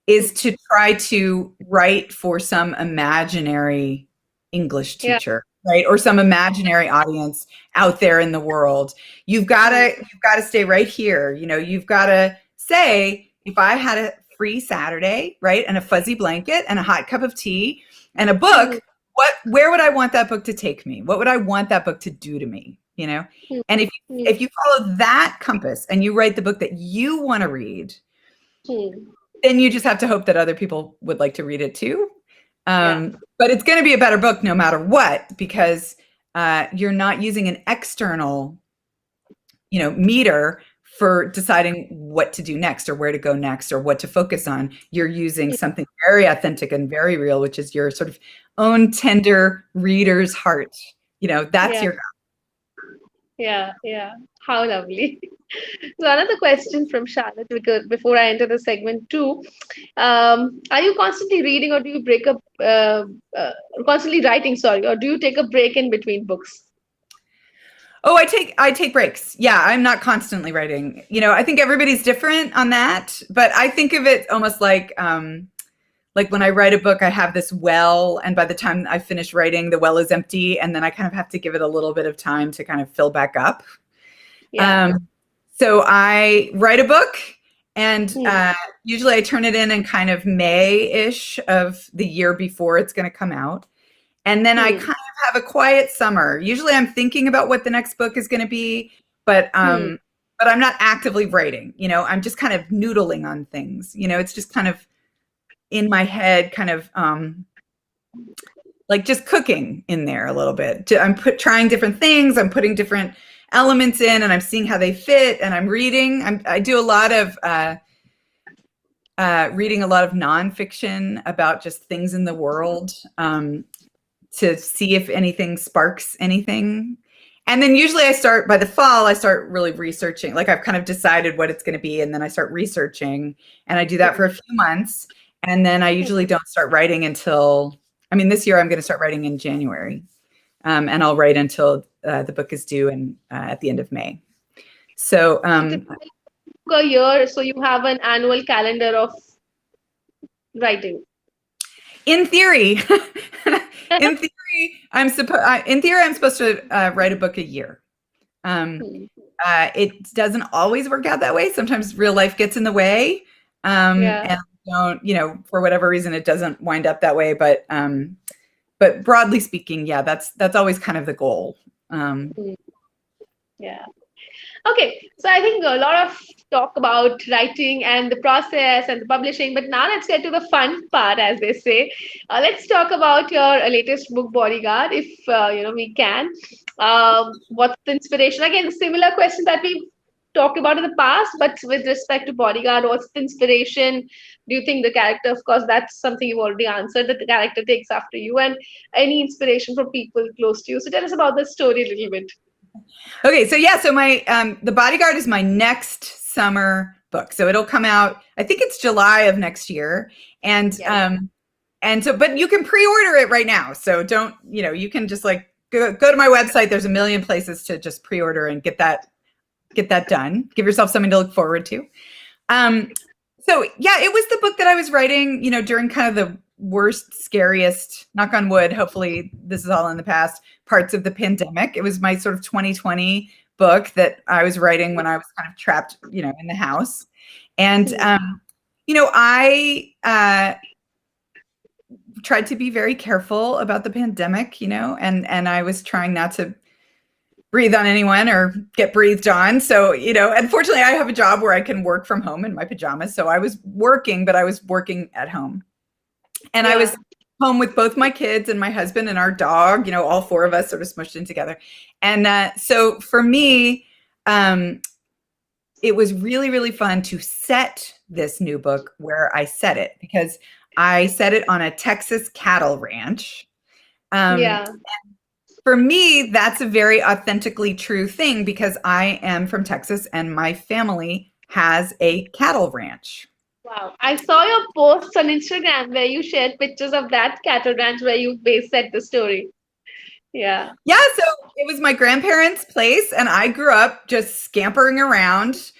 is to try to write for some imaginary English teacher. Right? Or some imaginary audience out there in the world. You've got to stay right here. You've got to say, if I had a free Saturday, right, and a fuzzy blanket and a hot cup of tea and a book, where would I want that book to take me? What would I want that book to do to me? And if you follow that compass and you write the book that you want to read, then you just have to hope that other people would like to read it too. But it's going to be a better book no matter what, because you're not using an external, meter for deciding what to do next or where to go next or what to focus on. You're using something very authentic and very real, which is your sort of own tender reader's heart. That's your. Yeah. How lovely. So another question from Charlotte, because before I enter the segment 2, are you constantly reading, or do you break up, constantly writing, sorry, or do you take a break in between books? Oh, I take breaks. Yeah, I'm not constantly writing. I think everybody's different on that, but I think of it almost like when I write a book, I have this well, and by the time I finish writing, the well is empty, and then I kind of have to give it a little bit of time to kind of fill back up. So I write a book, and usually I turn it in kind of May-ish of the year before it's going to come out. And then I kind of have a quiet summer. Usually I'm thinking about what the next book is going to be, but I'm not actively writing. I'm just kind of noodling on things. It's just kind of in my head, kind of like just cooking in there a little bit. I'm trying different things. I'm putting different elements in, and I'm seeing how they fit, and I'm reading. I do a lot of reading a lot of nonfiction about just things in the world to see if anything sparks anything. And then usually by the fall, I start really researching. Like, I've kind of decided what it's going to be, and then I start researching, and I do that for a few months. And then I usually don't start writing until, this year I'm going to start writing in January. And I'll write until the book is due at the end of May. So a year, so you have an annual calendar of writing. In theory, in theory, I'm supposed to write a book a year. It doesn't always work out that way. Sometimes real life gets in the way, and don't, for whatever reason, it doesn't wind up that way. But broadly speaking, yeah, that's always kind of the goal. Yeah. Okay, so I think a lot of talk about writing and the process and the publishing, but now let's get to the fun part, as they say. Let's talk about your latest book, Bodyguard, if we can. What's the inspiration? Again, similar question that we talked about in the past, but with respect to Bodyguard, what's the inspiration? Do you think the character, of course, that's something you've already answered, that the character takes after you, and any inspiration from people close to you? So tell us about the story a little bit. Okay, so my The Bodyguard is my next summer book. So it'll come out, I think it's July of next year. And but you can pre-order it right now. So don't, you can just like go to my website. There's a million places to just pre-order and get that done. Give yourself something to look forward to. So yeah, it was the book that I was writing, during kind of the worst, scariest, knock on wood, hopefully this is all in the past, parts of the pandemic. It was my sort of 2020 book that I was writing when I was kind of trapped, in the house. And, I tried to be very careful about the pandemic, and I was trying not to breathe on anyone or get breathed on. So, unfortunately I have a job where I can work from home in my pajamas. So I was working, but I was working at home. And I was home with both my kids and my husband and our dog, all four of us sort of smushed in together. And so for me, it was really, really fun to set this new book where I set it, because I set it on a Texas cattle ranch. For me, that's a very authentically true thing, because I am from Texas and my family has a cattle ranch. Wow. I saw your posts on Instagram where you shared pictures of that cattle ranch where you set the story. Yeah. Yeah. So it was my grandparents' place, and I grew up just scampering around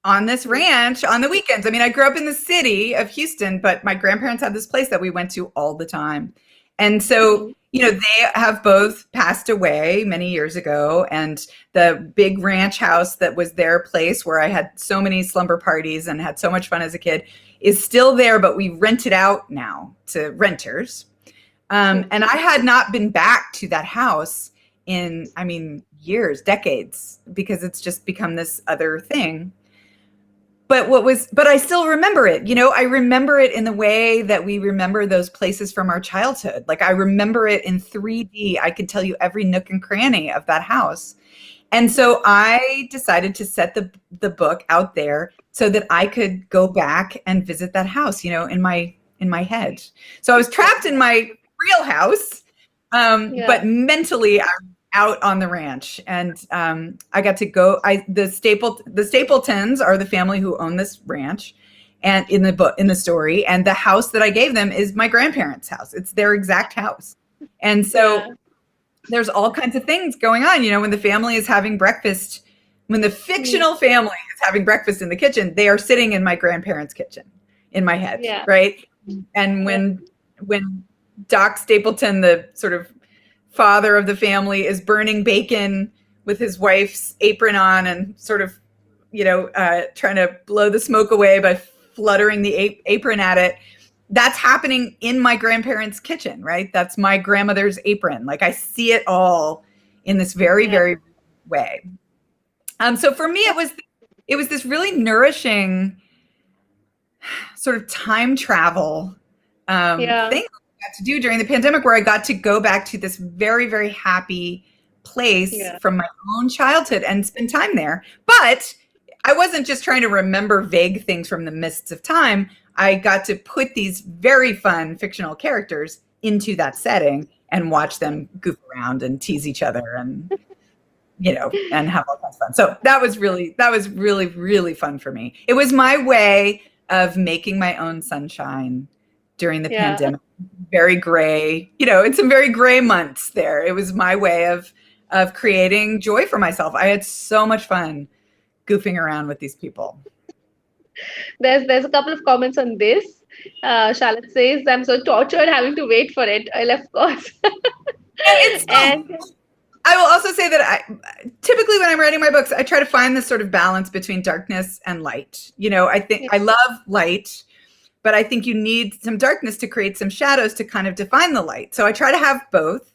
on this ranch on the weekends. I mean, I grew up in the city of Houston, but my grandparents had this place that we went to all the time. And so, they have both passed away many years ago, and the big ranch house that was their place where I had so many slumber parties and had so much fun as a kid is still there, but we rent it out now to renters. And I had not been back to that house in, years, decades, because it's just become this other thing. But I still remember it. I remember it in the way that we remember those places from our childhood. Like I remember it in 3D. I could tell you every nook and cranny of that house. And so I decided to set the book out there so that I could go back and visit that house, in my head. So I was trapped in my real house, but mentally I'm out on the ranch, and I got to go. The Stapletons are the family who own this ranch, and in the story, and the house that I gave them is my grandparents' house. It's their exact house, and so there's all kinds of things going on. When the family is having breakfast, when the fictional family is having breakfast in the kitchen, they are sitting in my grandparents' kitchen in my head, right? And when Doc Stapleton, the sort of father of the family, is burning bacon with his wife's apron on and sort of, trying to blow the smoke away by fluttering the apron at it. That's happening in my grandparents' kitchen, right? That's my grandmother's apron. Like I see it all in this very, very way. So for me, it was this really nourishing sort of time travel thing to do during the pandemic, where I got to go back to this very, very happy place from my own childhood and spend time there. But I wasn't just trying to remember vague things from the mists of time. I got to put these very fun fictional characters into that setting and watch them goof around and tease each other and, and have all kinds of fun. So that was really, really fun for me. It was my way of making my own sunshine during the pandemic. Very gray, in some very gray months there. It was my way of creating joy for myself. I had so much fun goofing around with these people. There's a couple of comments on this. Charlotte says, I'm so tortured having to wait for it. Well, of course. It's And I will also say that typically when I'm writing my books, I try to find this sort of balance between darkness and light. I think I love light, but I think you need some darkness to create some shadows to kind of define the light. So I try to have both.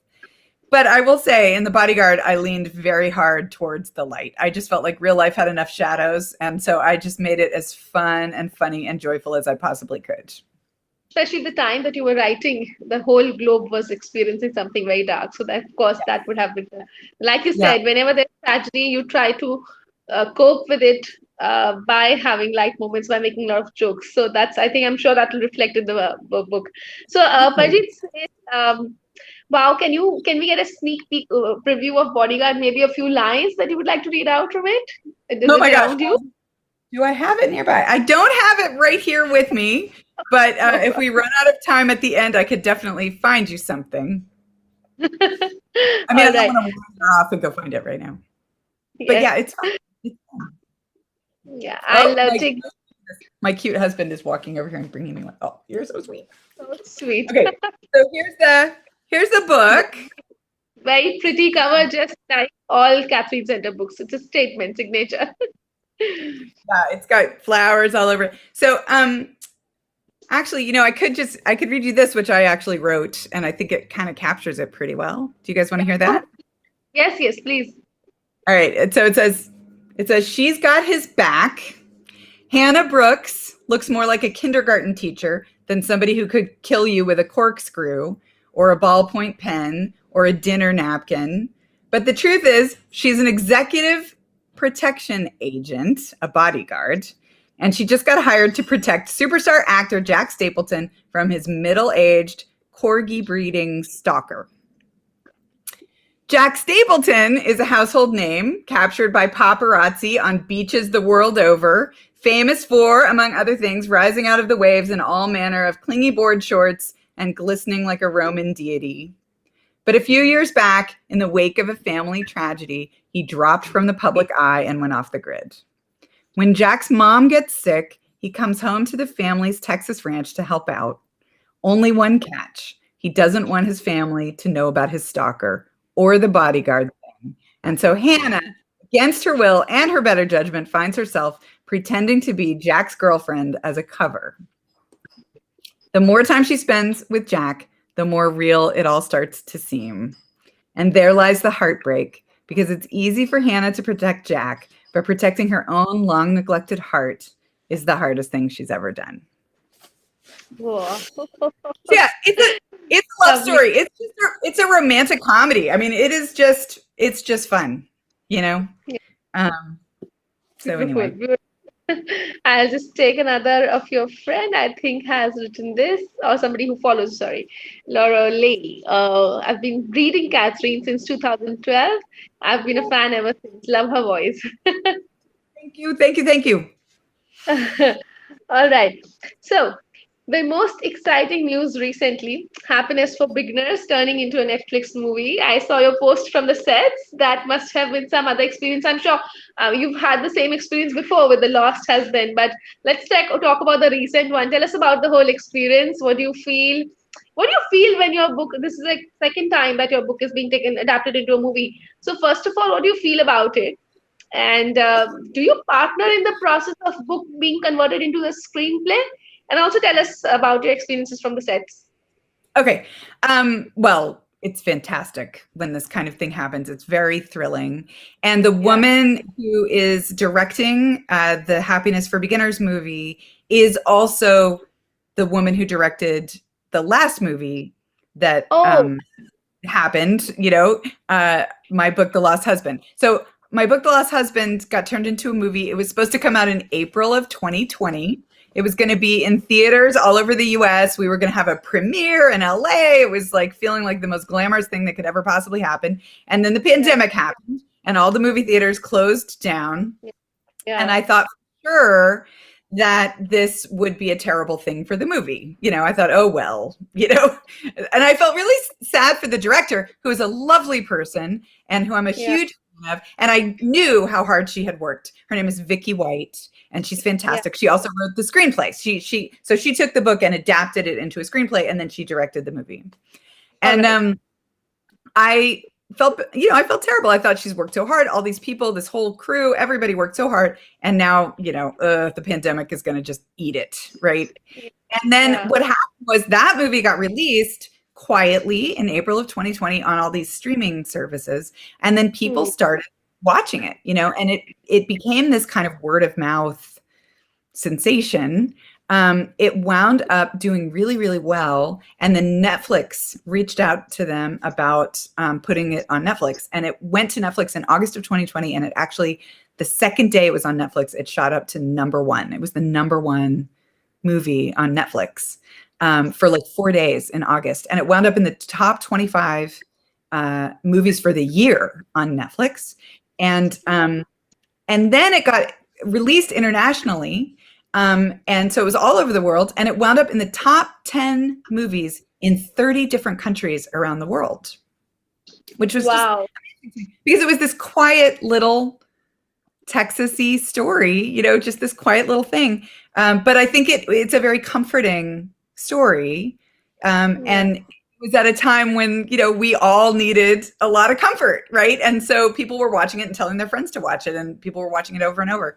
But I will say in The Bodyguard, I leaned very hard towards the light. I just felt like real life had enough shadows. And so I just made it as fun and funny and joyful as I possibly could. especially the time that you were writing, the whole globe was experiencing something very dark. So that, of course, that would have been, like you Yeah. said, whenever there's tragedy, you try to cope with it by having light moments, by making a lot of jokes. So that's, I think, I'm sure that will reflect in the book. So Parjeet says, wow, can we get a sneak peek preview of Bodyguard? Maybe a few lines that you would like to read out from it? Does Oh it my gosh. around you? Do I have it nearby? I don't have it right here with me, but if we run out of time at the end, I could definitely find you something. I mean, I don't want to wander off and go find it right now. But yeah, it's fine. Yeah, I'll take. My cute husband is walking over here and bringing me one. Oh, you're so sweet. So sweet. Okay, so here's the book. Very pretty cover, just like all Katherine Center books. It's a statement signature. Yeah, it's got flowers all over it. So actually, I could read you this, which I actually wrote, and I think it kind of captures it pretty well. Do you guys want to hear that? Yes, please. All right. So it says, she's got his back. Hannah Brooks looks more like a kindergarten teacher than somebody who could kill you with a corkscrew or a ballpoint pen or a dinner napkin. But the truth is, she's an executive protection agent, a bodyguard, and she just got hired to protect superstar actor Jack Stapleton from his middle-aged corgi breeding stalker. Jack Stapleton is a household name captured by paparazzi on beaches the world over, famous for, among other things, rising out of the waves in all manner of clingy board shorts and glistening like a Roman deity. But a few years back, in the wake of a family tragedy, he dropped from the public eye and went off the grid. When Jack's mom gets sick, he comes home to the family's Texas ranch to help out. Only one catch. He doesn't want his family to know about his stalker or the bodyguard thing. And so Hannah, against her will and her better judgment, finds herself pretending to be Jack's girlfriend as a cover. The more time she spends with Jack, the more real it all starts to seem. And there lies the heartbreak, because it's easy for Hannah to protect Jack, but protecting her own long neglected heart is the hardest thing she's ever done. Yeah, it's a love story. It's a romantic comedy. I mean, it's just fun, Yeah. So anyway. I'll just take another of your friend, I think has written this, or somebody who follows, sorry. Laura Lay. I've been reading Katherine since 2012. I've been a fan ever since. Love her voice. Thank you. All right. So, the most exciting news recently, Happiness for Beginners turning into a Netflix movie. I saw your post from the sets. That must have been some other experience. I'm sure you've had the same experience before with The Lost Husband, but let's talk about the recent one. Tell us about the whole experience. What do you feel? What do you feel when your book, this is the second time that your book is being adapted into a movie. So first of all, what do you feel about it? And do you partner in the process of book being converted into a screenplay? And also tell us about your experiences from the sets. Okay. Well, it's fantastic when this kind of thing happens. It's very thrilling. And the woman who is directing the Happiness for Beginners movie is also the woman who directed the last movie that happened, my book, The Lost Husband. So my book, The Lost Husband, got turned into a movie. It was supposed to come out in April of 2020. It was going to be in theaters all over the US. We were going to have a premiere in LA. It was like feeling like the most glamorous thing that could ever possibly happen. And then the pandemic happened and all the movie theaters closed down. Yeah. And I thought for sure that this would be a terrible thing for the movie. I thought, oh, well, and I felt really sad for the director, who is a lovely person and who I'm a huge fan of. And I knew how hard she had worked. Her name is Vicky White, and she's fantastic. She also wrote the screenplay. So she took the book and adapted it into a screenplay, and then she directed the movie. And I felt terrible. I thought she's worked so hard. All these people, this whole crew, everybody worked so hard. And now, the pandemic is going to just eat it, right? And then what happened was that movie got released quietly in April of 2020 on all these streaming services. And then people started watching it, and it became this kind of word of mouth sensation. It wound up doing really, really well. And then Netflix reached out to them about putting it on Netflix. And it went to Netflix in August of 2020. And it actually, the second day it was on Netflix, it shot up to #1. It was the #1 movie on Netflix for like 4 days in August. And it wound up in the top 25 movies for the year on Netflix. And then it got released internationally. And so it was all over the world, and it wound up in the top 10 movies in 30 different countries around the world, which was just amazing because it was this quiet little Texas-y story, just this quiet little thing. But I think it's a very comforting story. And it was at a time when, we all needed a lot of comfort, right? And so people were watching it and telling their friends to watch it, and people were watching it over and over.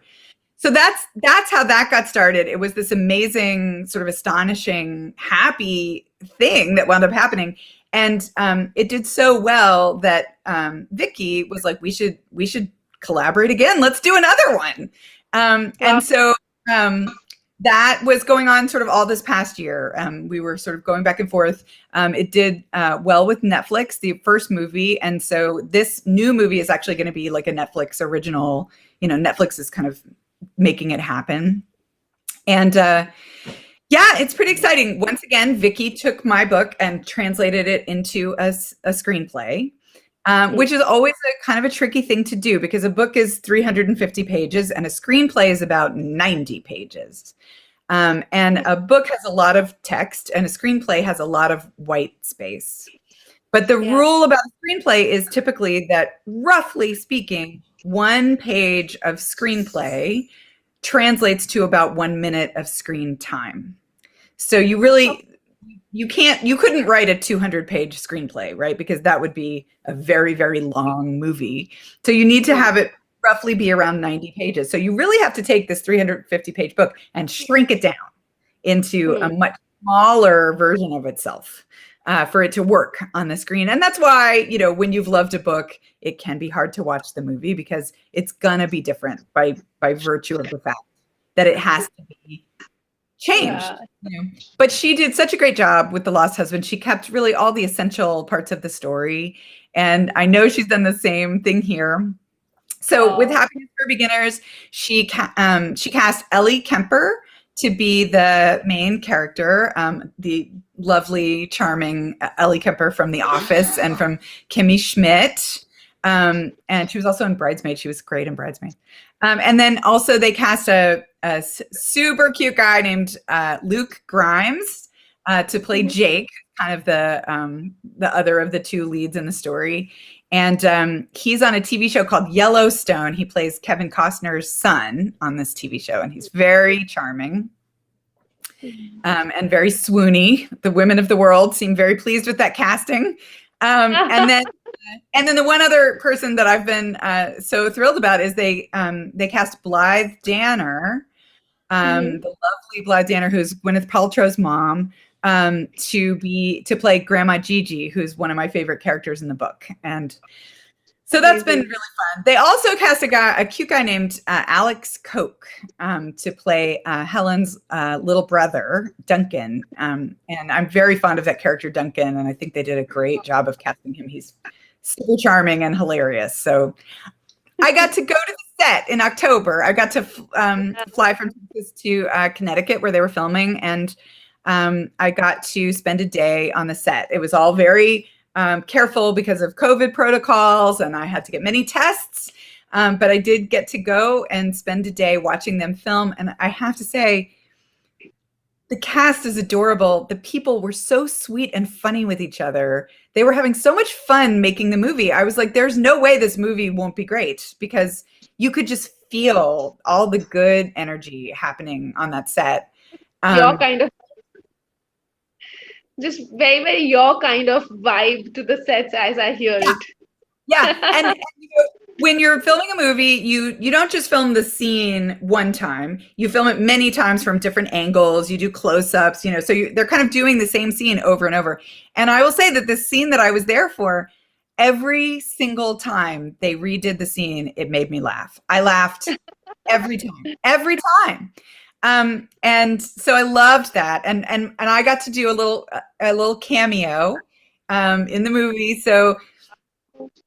So that's how that got started. It was this amazing, sort of astonishing, happy thing that wound up happening. And it did so well that Vicky was like, we should collaborate again. Let's do another one. And so that was going on sort of all this past year. We were sort of going back and forth. It did well with Netflix, the first movie. And so this new movie is actually going to be like a Netflix original. Netflix is kind of making it happen. And it's pretty exciting. Once again, Vicky took my book and translated it into a screenplay, which is always a kind of a tricky thing to do because a book is 350 pages and a screenplay is about 90 pages. And a book has a lot of text and a screenplay has a lot of white space. But the rule about a screenplay is typically that, roughly speaking, 1 page of screenplay translates to about 1 minute of screen time. So you couldn't write a 200-page screenplay, right? Because that would be a very, very long movie. So you need to have it roughly be around 90 pages. So you really have to take this 350-page book and shrink it down into a much smaller version of itself. For it to work on the screen. And that's why, when you've loved a book, it can be hard to watch the movie because it's gonna be different by virtue of the fact that it has to be changed. But she did such a great job with The Lost Husband. She kept really all the essential parts of the story. And I know she's done the same thing here. So with Happiness for Beginners, she cast Ellie Kemper to be the main character, the lovely, charming Ellie Kemper from The Office and from Kimmy Schmidt. And she was also in Bridesmaid. She was great in Bridesmaid. And then also they cast a super cute guy named Luke Grimes to play Jake, kind of the other of the two leads in the story. And he's on a TV show called Yellowstone. He plays Kevin Costner's son on this TV show, and he's very charming and very swoony. The women of the world seem very pleased with that casting. And then the one other person that I've been so thrilled about is they cast Blythe Danner, the lovely Blythe Danner, who's Gwyneth Paltrow's mom, to play Grandma Gigi, who's one of my favorite characters in the book. And so that's been really fun. They also cast a cute guy named Alex Koch to play Helen's little brother, Duncan. And I'm very fond of that character, Duncan. And I think they did a great job of casting him. He's super charming and hilarious. So I got to go to the set in October. I got to fly from Texas to Connecticut where they were filming. And I got to spend a day on the set. It was all very careful because of COVID protocols, and I had to get many tests. But I did get to go and spend a day watching them film. And I have to say, The cast is adorable. The people were so sweet and funny with each other. They were having so much fun making the movie. I was like, there's no way this movie won't be great, because you could just feel all the good energy happening on that set. Your kind of, just very, very your kind of vibe to the sets as I hear it. Yeah. And when you're filming a movie, you don't just film the scene one time. You film it many times from different angles. You do close-ups, so they're kind of doing the same scene over and over. And I will say that the scene that I was there for, every single time they redid the scene, it made me laugh. I laughed every time. And so I loved that. And I got to do a little cameo in the movie. So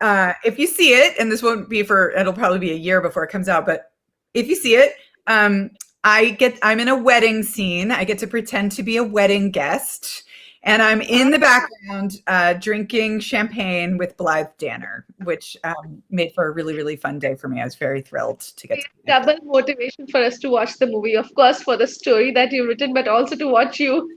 if you see it, and this won't be it'll probably be a year before it comes out, but if you see it, I'm in a wedding scene. I get to pretend to be a wedding guest, and I'm in the background drinking champagne with Blythe Danner, which made for a really, really fun day for me. I was very thrilled to get to double motivation for us to watch the movie, of course, for the story that you've written, but also to watch you.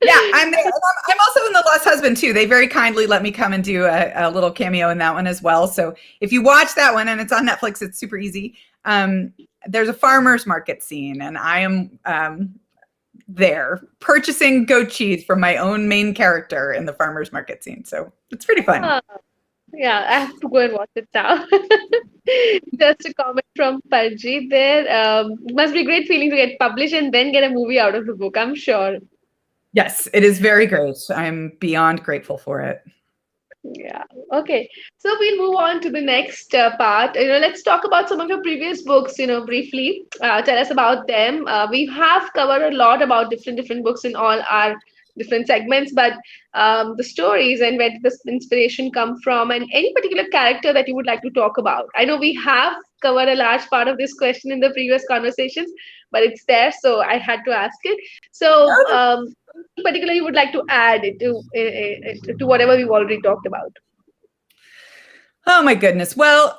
Yeah, I'm there. I'm also in The Lost Husband too. They very kindly let me come and do a little cameo in that one as well. So if you watch that one, and it's on Netflix, it's super easy. There's a farmer's market scene, and I am there purchasing goat cheese from my own main character in the farmer's market scene. So it's pretty fun. Yeah, I have to go and watch it now. Just a comment from Parjeet there. It must be a great feeling to get published and then get a movie out of the book, I'm sure. Yes, it is very great. I'm beyond grateful for it. Yeah. Okay. So we'll move on to the next part. Let's talk about some of your previous books, briefly. Tell us about them. We have covered a lot about different books in all our different segments, but the stories and where did this inspiration come from, and any particular character that you would like to talk about. I know we have covered a large part of this question in the previous conversations, but it's there, so I had to ask it. So in particular you would like to add to whatever we've already talked about? Oh my goodness. Well,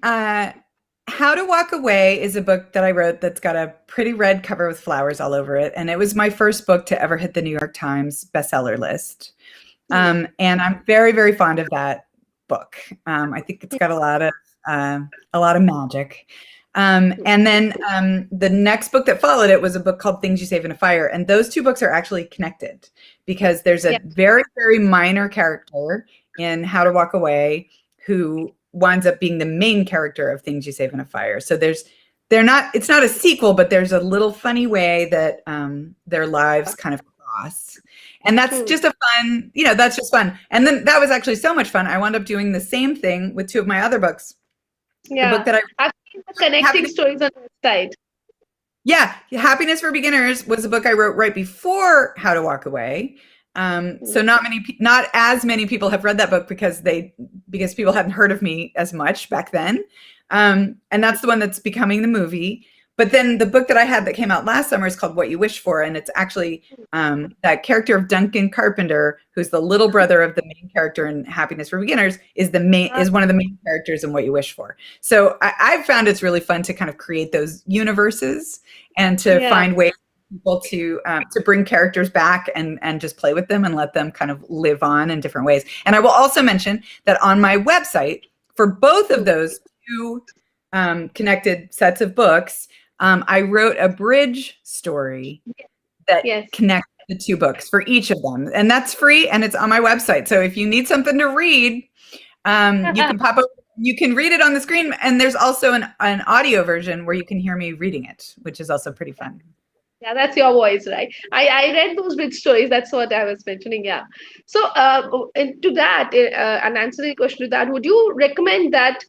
How to Walk Away is a book that I wrote that's got a pretty red cover with flowers all over it. And it was my first book to ever hit the New York Times bestseller list. And I'm very, very fond of that book. I think it's got a lot of magic. And then the next book that followed it was a book called Things You Save in a Fire. And those two books are actually connected because there's a very, very minor character in How to Walk Away who winds up being the main character of Things You Save in a Fire. So it's not a sequel, but there's a little funny way that their lives kind of cross. And that's just that's just fun. And then that was actually so much fun. I wound up doing the same thing with two of my other books. Yeah. The book that I've seen the connecting stories on the website. Yeah. Happiness for Beginners was a book I wrote right before How to Walk Away. So not as many people have read that book because people hadn't heard of me as much back then. And that's the one that's becoming the movie. But then the book that I had that came out last summer is called What You Wish For. And it's actually that character of Duncan Carpenter, who's the little brother of the main character in Happiness for Beginners, is one of the main characters in What You Wish For. So I've found it's really fun to kind of create those universes and to find ways for people to bring characters back and just play with them and let them kind of live on in different ways. And I will also mention that on my website, for both of those two connected sets of books, I wrote a bridge story that connects the two books for each of them. And that's free and it's on my website. So if you need something to read, you can pop up, you can read it on the screen. And there's also an audio version where you can hear me reading it, which is also pretty fun. Yeah, that's your voice, right? I read those bridge stories. That's what I was mentioning. Yeah. So to that, and answering the question to that, would you recommend that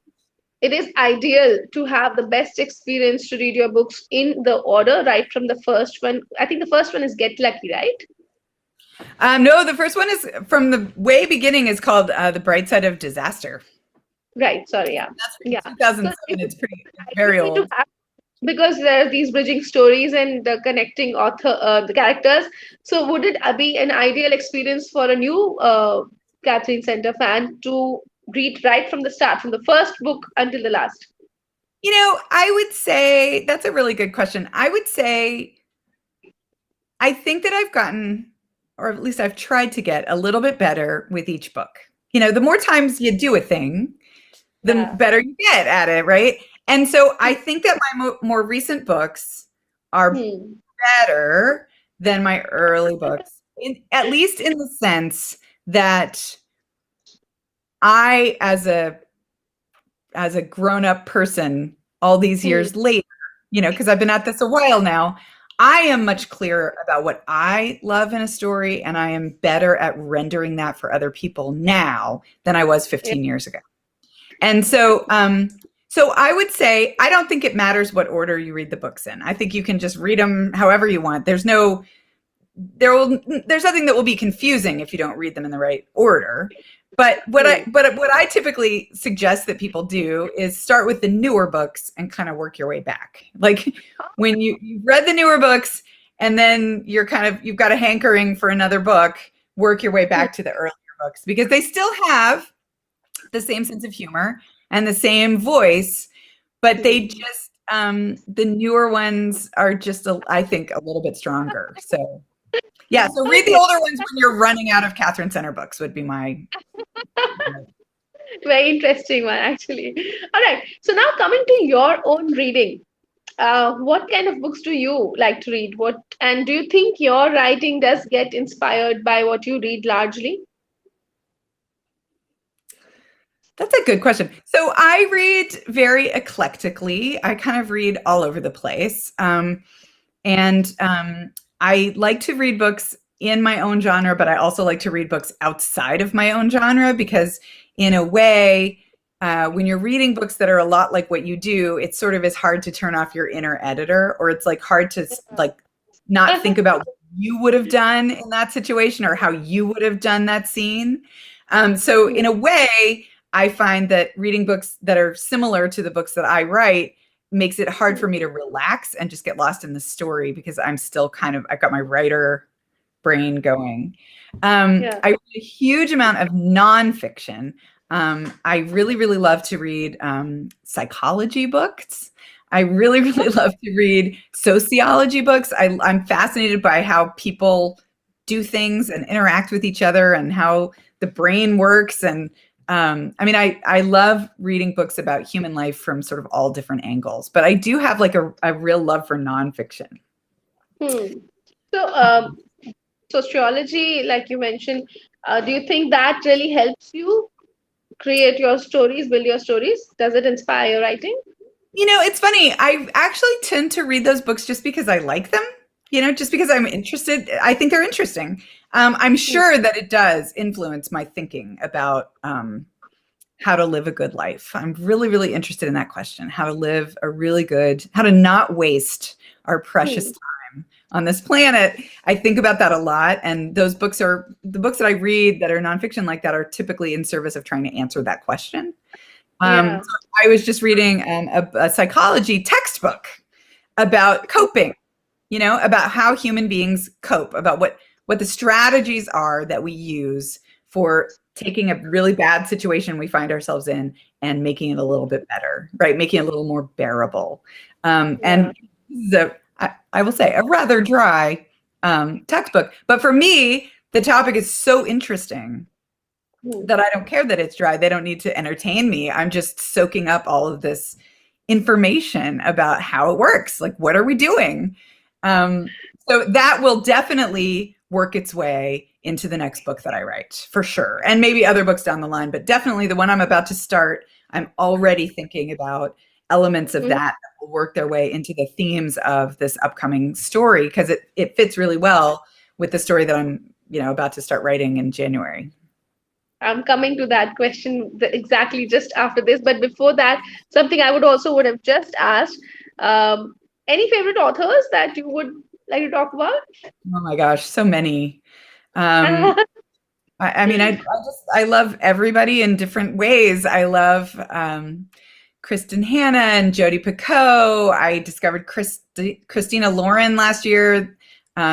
it is ideal to have the best experience to read your books in the order, right from the first one? I think the first one is Get Lucky, right? No, the first one is from the way beginning is called The Bright Side of Disaster. Right. Sorry. Yeah. That's 2007. So it's very old. Because there are these bridging stories and the connecting the characters. So would it be an ideal experience for a new Katherine Center fan to read right from the start, from the first book until the last? I would say that's a really good question. I would say I think that I've gotten, or at least I've tried to get a little bit better with each book. The more times you do a thing, the better you get at it, right? And so I think that my more recent books are better than my early books, at least in the sense that I, as a grown-up person, all these years later, because I've been at this a while now, I am much clearer about what I love in a story, and I am better at rendering that for other people now than I was 15 years ago. And so, so I would say, I don't think it matters what order you read the books in. I think you can just read them however you want. There's nothing that will be confusing if you don't read them in the right order. But what I typically suggest that people do is start with the newer books and kind of work your way back. Like when you've read the newer books and then you've got a hankering for another book, work your way back to the earlier books, because they still have the same sense of humor and the same voice, but they just, the newer ones are just, I think, a little bit stronger. So yeah, so read the older ones when you're running out of Katherine Center books would be my... Very interesting one, actually. All right. So now coming to your own reading, what kind of books do you like to read? And do you think your writing does get inspired by what you read largely? That's a good question. So I read very eclectically. I kind of read all over the place. I like to read books in my own genre, but I also like to read books outside of my own genre, because in a way, when you're reading books that are a lot like what you do, it sort of is hard to turn off your inner editor, or it's like hard to not think about what you would have done in that situation or how you would have done that scene. So in a way, I find that reading books that are similar to the books that I write makes it hard for me to relax and just get lost in the story, because I'm still I've got my writer brain going. I read a huge amount of nonfiction. I really, really love to read psychology books. I really, really love to read sociology books. I'm fascinated by how people do things and interact with each other and how the brain works. And I love reading books about human life from sort of all different angles, but I do have like a real love for nonfiction. So sociology, like you mentioned, do you think that really helps you create your stories, build your stories? Does it inspire your writing? It's funny. I actually tend to read those books just because I like them, just because I'm interested. I think they're interesting. I'm sure that it does influence my thinking about how to live a good life. I'm really, really interested in that question, how to not waste our precious time on this planet. I think about that a lot. And those books are the books that I read that are nonfiction like that are typically in service of trying to answer that question. So I was just reading a psychology textbook about coping, about how human beings cope, about what the strategies are that we use for taking a really bad situation we find ourselves in and making it a little bit better, right? Making it a little more bearable. And I will say a rather dry textbook, but for me, the topic is so interesting that I don't care that it's dry. They don't need to entertain me. I'm just soaking up all of this information about how it works. Like, what are we doing? So that will definitely work its way into the next book that I write, for sure. And maybe other books down the line, but definitely the one I'm about to start, I'm already thinking about elements of that will work their way into the themes of this upcoming story, because it fits really well with the story that I'm about to start writing in January. I'm coming to that question exactly just after this. But before that, something I would have just asked, any favorite authors that you would like to talk about? Oh my gosh, so many. I love everybody in different ways. I love Kristen Hanna and Jodi Picoult. I discovered Christina Lauren last year.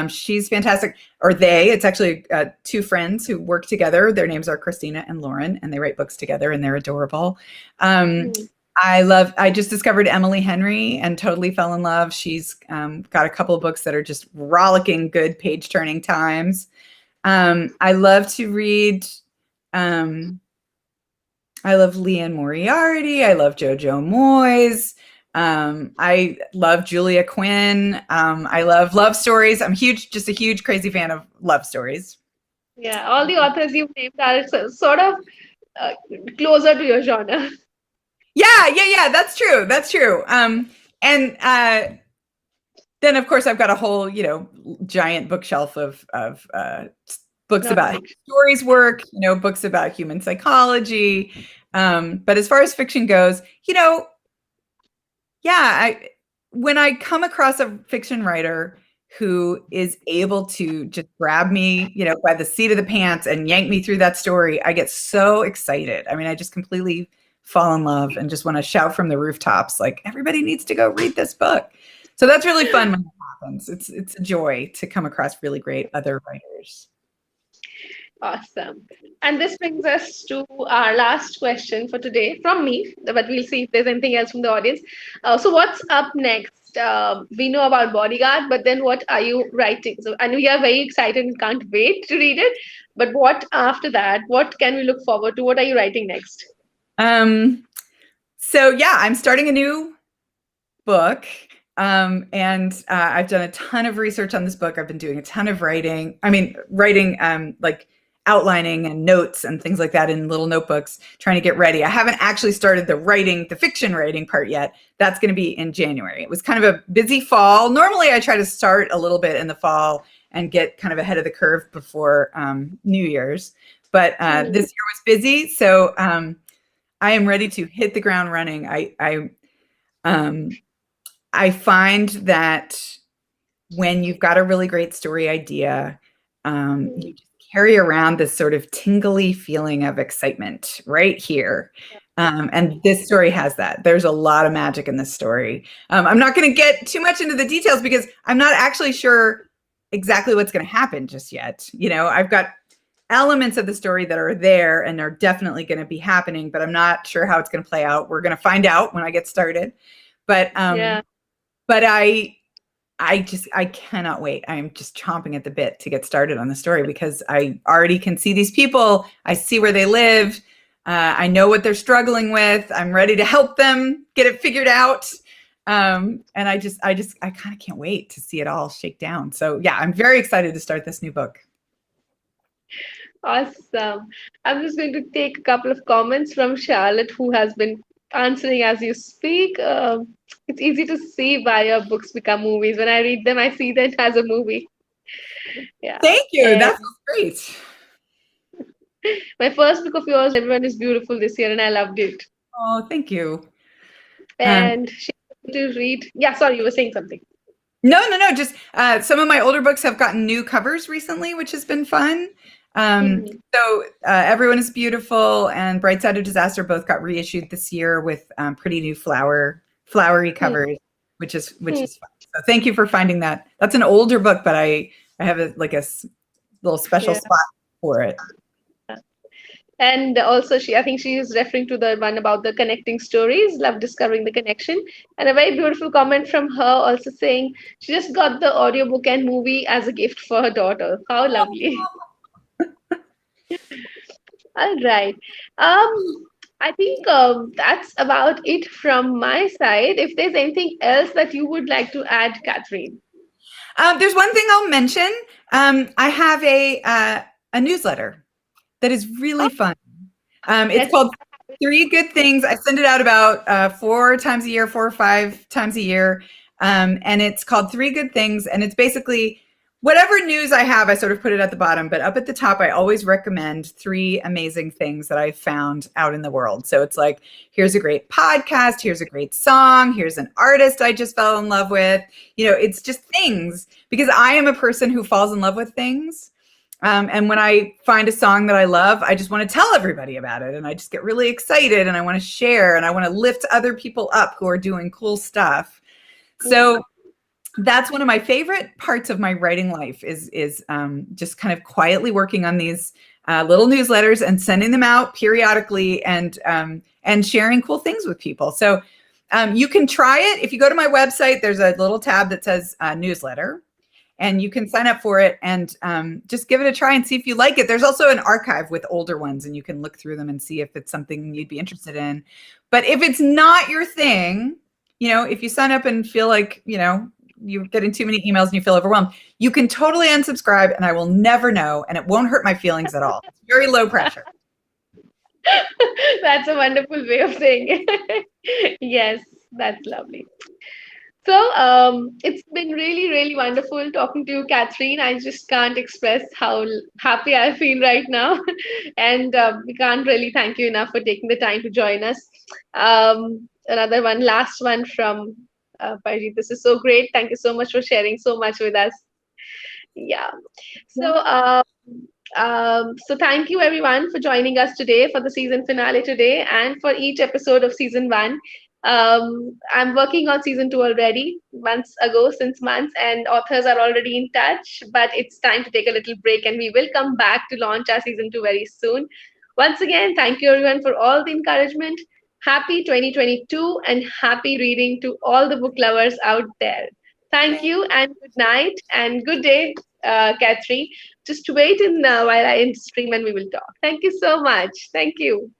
She's fantastic. It's actually two friends who work together. Their names are Christina and Lauren, and they write books together, and they're adorable. I I just discovered Emily Henry and totally fell in love. She's got a couple of books that are just rollicking good page turning times. I love to read. I love Leanne Moriarty. I love Jojo Moyes. I love Julia Quinn. I love love stories. I'm just a huge crazy fan of love stories. Yeah, all the authors you've named are sort of closer to your genre. Yeah. That's true. And then of course I've got a whole, giant bookshelf of books about how stories work, books about human psychology. But as far as fiction goes, when I come across a fiction writer who is able to just grab me, by the seat of the pants and yank me through that story, I get so excited. I mean, I just completely fall in love and just want to shout from the rooftops, like, everybody needs to go read this book. So that's really fun when that happens. It's a joy to come across really great other writers. Awesome. And this brings us to our last question for today from me, but we'll see if there's anything else from the audience. So what's up next? We know about Bodyguard, but then what are you writing? So I know you are very excited and can't wait to read it, but what after that? What can we look forward to? What are you writing next? So yeah, I'm starting a new book. And I've done a ton of research on this book. I've been doing a ton of writing. Like outlining and notes and things like that in little notebooks, trying to get ready. I haven't actually started the fiction writing part yet. That's going to be in January. It was kind of a busy fall. Normally I try to start a little bit in the fall and get kind of ahead of the curve before New Year's. But this year was busy. So I am ready to hit the ground running. I find that when you've got a really great story idea, you just carry around this sort of tingly feeling of excitement right here. And this story has that. There's a lot of magic in this story. I'm not going to get too much into the details because I'm not actually sure exactly what's going to happen just yet. I've got elements of the story that are there and are definitely going to be happening, but I'm not sure how it's going to play out. We're going to find out when I get started. But I cannot wait. I'm just chomping at the bit to get started on the story because I already can see these people. I see where they live. I know what they're struggling with. I'm ready to help them get it figured out. And I kind of can't wait to see it all shake down. So yeah, I'm very excited to start this new book. Awesome. I'm just going to take a couple of comments from Charlotte, who has been answering as you speak. It's easy to see why your books become movies. When I read them, I see that as a movie. Yeah. Thank you. That's great. My first book of yours, Everyone is Beautiful, this year, and I loved it. Oh, thank you. And she's going to read. Yeah, sorry, you were saying something. No. Just some of my older books have gotten new covers recently, which has been fun. So Everyone is Beautiful and Bright Side of Disaster both got reissued this year with pretty new flowery covers, which is fun. So thank you for finding that. That's an older book, but I have a little special spot for it. And also I think she is referring to the one about the connecting stories, love discovering the connection. And a very beautiful comment from her also saying she just got the audiobook and movie as a gift for her daughter. How lovely. All right. I think that's about it from my side. If there's anything else that you would like to add, Katherine. There's one thing I'll mention. I have a newsletter that is really fun. It's called 3 Good Things. I send it out about 4 or 5 times a year. And it's called 3 Good Things. And it's basically whatever news I have, I sort of put it at the bottom, but up at the top, I always recommend 3 amazing things that I've found out in the world. So it's like, here's a great podcast, here's a great song, here's an artist I just fell in love with. It's just things, because I am a person who falls in love with things. And when I find a song that I love, I just want to tell everybody about it. And I just get really excited and I want to share and I want to lift other people up who are doing cool stuff. So that's one of my favorite parts of my writing life is just kind of quietly working on these little newsletters and sending them out periodically and sharing cool things with people. So you can try it. If you go to my website, there's a little tab that says newsletter, and you can sign up for it and just give it a try and see if you like it. There's also an archive with older ones, and you can look through them and see if it's something you'd be interested in. But if it's not your thing, if you sign up and feel like, you're getting too many emails and you feel overwhelmed, you can totally unsubscribe and I will never know, and it won't hurt my feelings at all. It's very low pressure. That's a wonderful way of saying it. Yes, that's lovely. So it's been really, really wonderful talking to you, Katherine. I just can't express how happy I feel right now. And we can't really thank you enough for taking the time to join us. Another one, last one from Parjeet. This is so great. Thank you so much for sharing so much with us. Yeah. So thank you everyone for joining us today for the season finale today and for each episode of season 1. I'm working on season 2 already, since months, and authors are already in touch, but it's time to take a little break and we will come back to launch our season 2 very soon. Once again, thank you everyone for all the encouragement. Happy 2022 and happy reading to all the book lovers out there. Thank you and good night and good day, Katherine. Just wait while I end stream and we will talk. Thank you so much. Thank you.